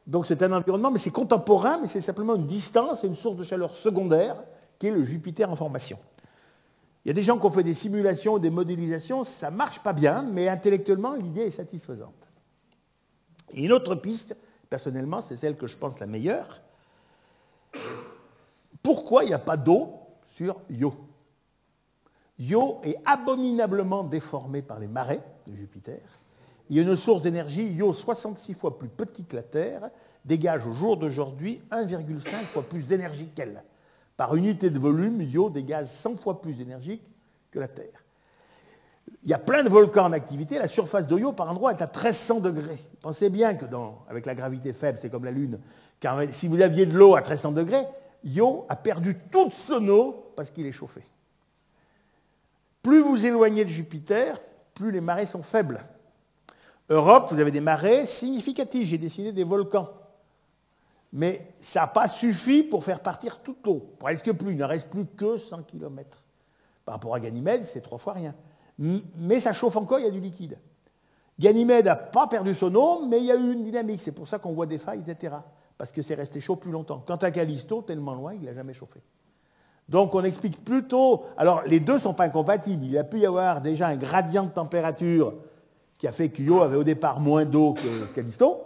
Donc c'est un environnement, mais c'est contemporain, mais c'est simplement une distance et une source de chaleur secondaire qui est le Jupiter en formation. Il y a des gens qui ont fait des simulations, des modélisations, ça ne marche pas bien, mais intellectuellement, l'idée est satisfaisante. Et une autre piste, personnellement, c'est celle que je pense la meilleure. Pourquoi il n'y a pas d'eau sur Io? Io est abominablement déformé par les marées de Jupiter. Il y a une source d'énergie, Io 66 fois plus petit que la Terre, dégage au jour d'aujourd'hui 1,5 fois plus d'énergie qu'elle. Par unité de volume, Io dégage 100 fois plus d'énergie que la Terre. Il y a plein de volcans en activité. La surface de Io, par endroit, est à 1300 degrés. Pensez bien que avec la gravité faible, c'est comme la Lune. Car si vous aviez de l'eau à 1300 degrés, Io a perdu toute son eau parce qu'il est chauffé. Plus vous éloignez de Jupiter, plus les marées sont faibles. Europe, vous avez des marées significatives. J'ai dessiné des volcans. Mais ça n'a pas suffi pour faire partir toute l'eau. Presque plus. Il ne reste plus que 100 km. Par rapport à Ganymède, c'est 3 fois rien. Mais ça chauffe encore, il y a du liquide. Ganymède n'a pas perdu son eau, mais il y a eu une dynamique. C'est pour ça qu'on voit des failles, etc. Parce que c'est resté chaud plus longtemps. Quant à Callisto, tellement loin, il n'a jamais chauffé. Donc on explique plutôt... Alors les deux ne sont pas incompatibles. Il a pu y avoir déjà un gradient de température qui a fait que Io avait au départ moins d'eau que Callisto.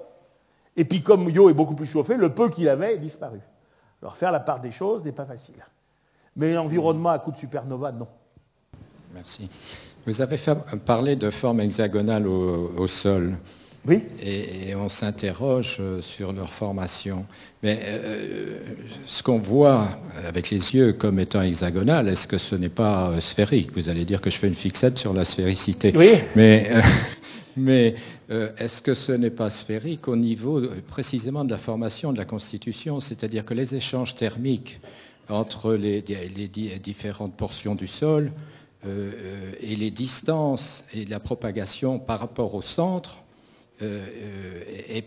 Et puis comme Io est beaucoup plus chauffé, le peu qu'il avait est disparu. Alors faire la part des choses n'est pas facile. Mais l'environnement à coup de supernova, non. Merci. Vous avez parlé de formes hexagonales au sol. Oui. Et on s'interroge sur leur formation. Mais ce qu'on voit avec les yeux comme étant hexagonal, est-ce que ce n'est pas sphérique? Vous allez dire que je fais une fixette sur la sphéricité. Oui. Mais est-ce que ce n'est pas sphérique au niveau précisément de la formation de la constitution? C'est-à-dire que les échanges thermiques entre les différentes portions du sol et les distances et la propagation par rapport au centre, et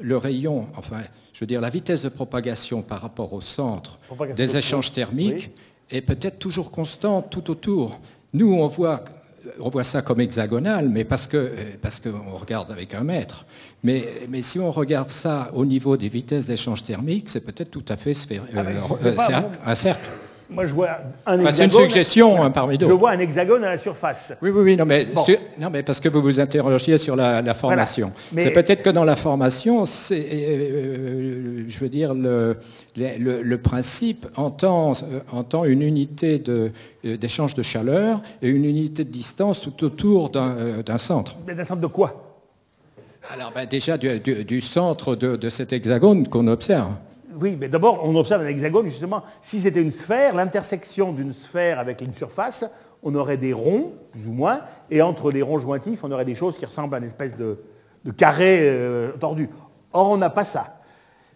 le rayon, enfin, je veux dire, la vitesse de propagation par rapport au centre des échanges thermiques est peut-être toujours constante tout autour. Nous, on voit ça comme hexagonal, mais parce qu'on regarde avec un mètre. Mais si on regarde ça au niveau des vitesses d'échange thermique, c'est peut-être tout à fait un cercle. Moi, je vois un Enfin, hexagone. c'est une suggestion hein, parmi Je d'autres. vois un hexagone à la surface. Oui, non mais, Bon. non, mais parce que vous vous interrogiez sur la formation. Voilà. Mais- C'est peut-être que dans la formation, je veux dire, le principe entend une unité d'échange de chaleur et une unité de distance tout autour d'un centre. Mais d'un centre de quoi? Alors déjà du centre de cet hexagone qu'on observe. Oui, mais d'abord, on observe un hexagone, justement. Si c'était une sphère, l'intersection d'une sphère avec une surface, on aurait des ronds, plus ou moins, et entre les ronds jointifs, on aurait des choses qui ressemblent à une espèce de carré tordu. Or, on n'a pas ça.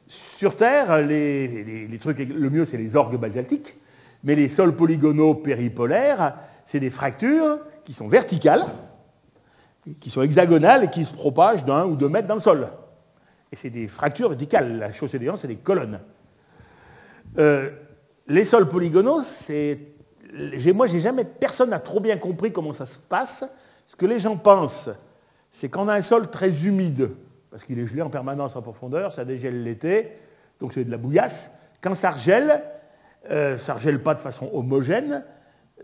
Sur Terre, les trucs, le mieux, c'est les orgues basaltiques, mais les sols polygonaux péripolaires, c'est des fractures qui sont verticales, qui sont hexagonales et qui se propagent d'1 ou 2 mètres dans le sol. Et c'est des fractures verticales. La chaussée des Andes, c'est des colonnes. Les sols polygonaux, personne n'a trop bien compris comment ça se passe. Ce que les gens pensent, c'est qu'on a un sol très humide, parce qu'il est gelé en permanence en profondeur, ça dégèle l'été, donc c'est de la bouillasse. Quand ça regèle pas de façon homogène.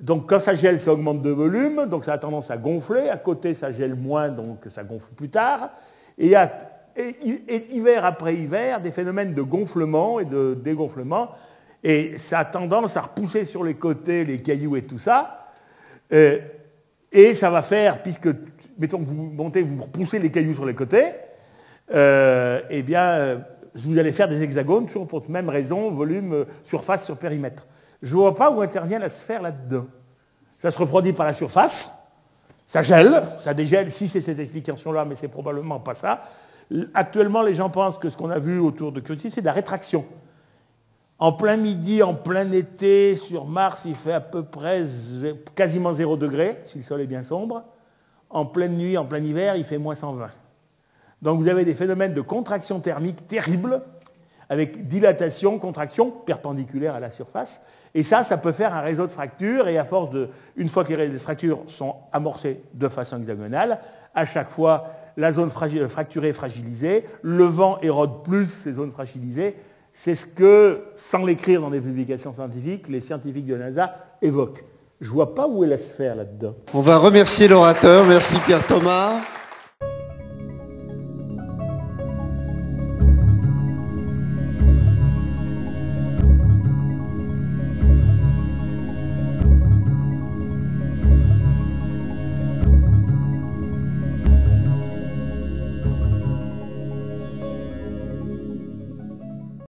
Donc quand ça gèle, ça augmente de volume, donc ça a tendance à gonfler. À côté, ça gèle moins, donc ça gonfle plus tard. Et hiver après hiver, des phénomènes de gonflement et de dégonflement. Et ça a tendance à repousser sur les côtés les cailloux et tout ça. Et ça va faire, puisque, mettons que vous montez, vous repoussez les cailloux sur les côtés, eh bien, vous allez faire des hexagones, toujours pour la même raison, volume, surface sur périmètre. Je ne vois pas où intervient la sphère là-dedans. Ça se refroidit par la surface, ça gèle, ça dégèle, si c'est cette explication-là, mais c'est probablement pas ça. Actuellement, les gens pensent que ce qu'on a vu autour de Curiosity, c'est de la rétraction. En plein midi, en plein été, sur Mars, il fait à peu près quasiment 0 degré, si le sol est bien sombre. En pleine nuit, en plein hiver, il fait moins 120. Donc vous avez des phénomènes de contraction thermique terribles, avec dilatation, contraction perpendiculaire à la surface. Et ça peut faire un réseau de fractures, et à force une fois que les fractures sont amorcées de façon hexagonale, à chaque fois, la zone fracturée est fragilisée, le vent érode plus ces zones fragilisées. C'est ce que, sans l'écrire dans des publications scientifiques, les scientifiques de NASA évoquent. Je ne vois pas où est la sphère là-dedans. On va remercier l'orateur. Merci Pierre Thomas.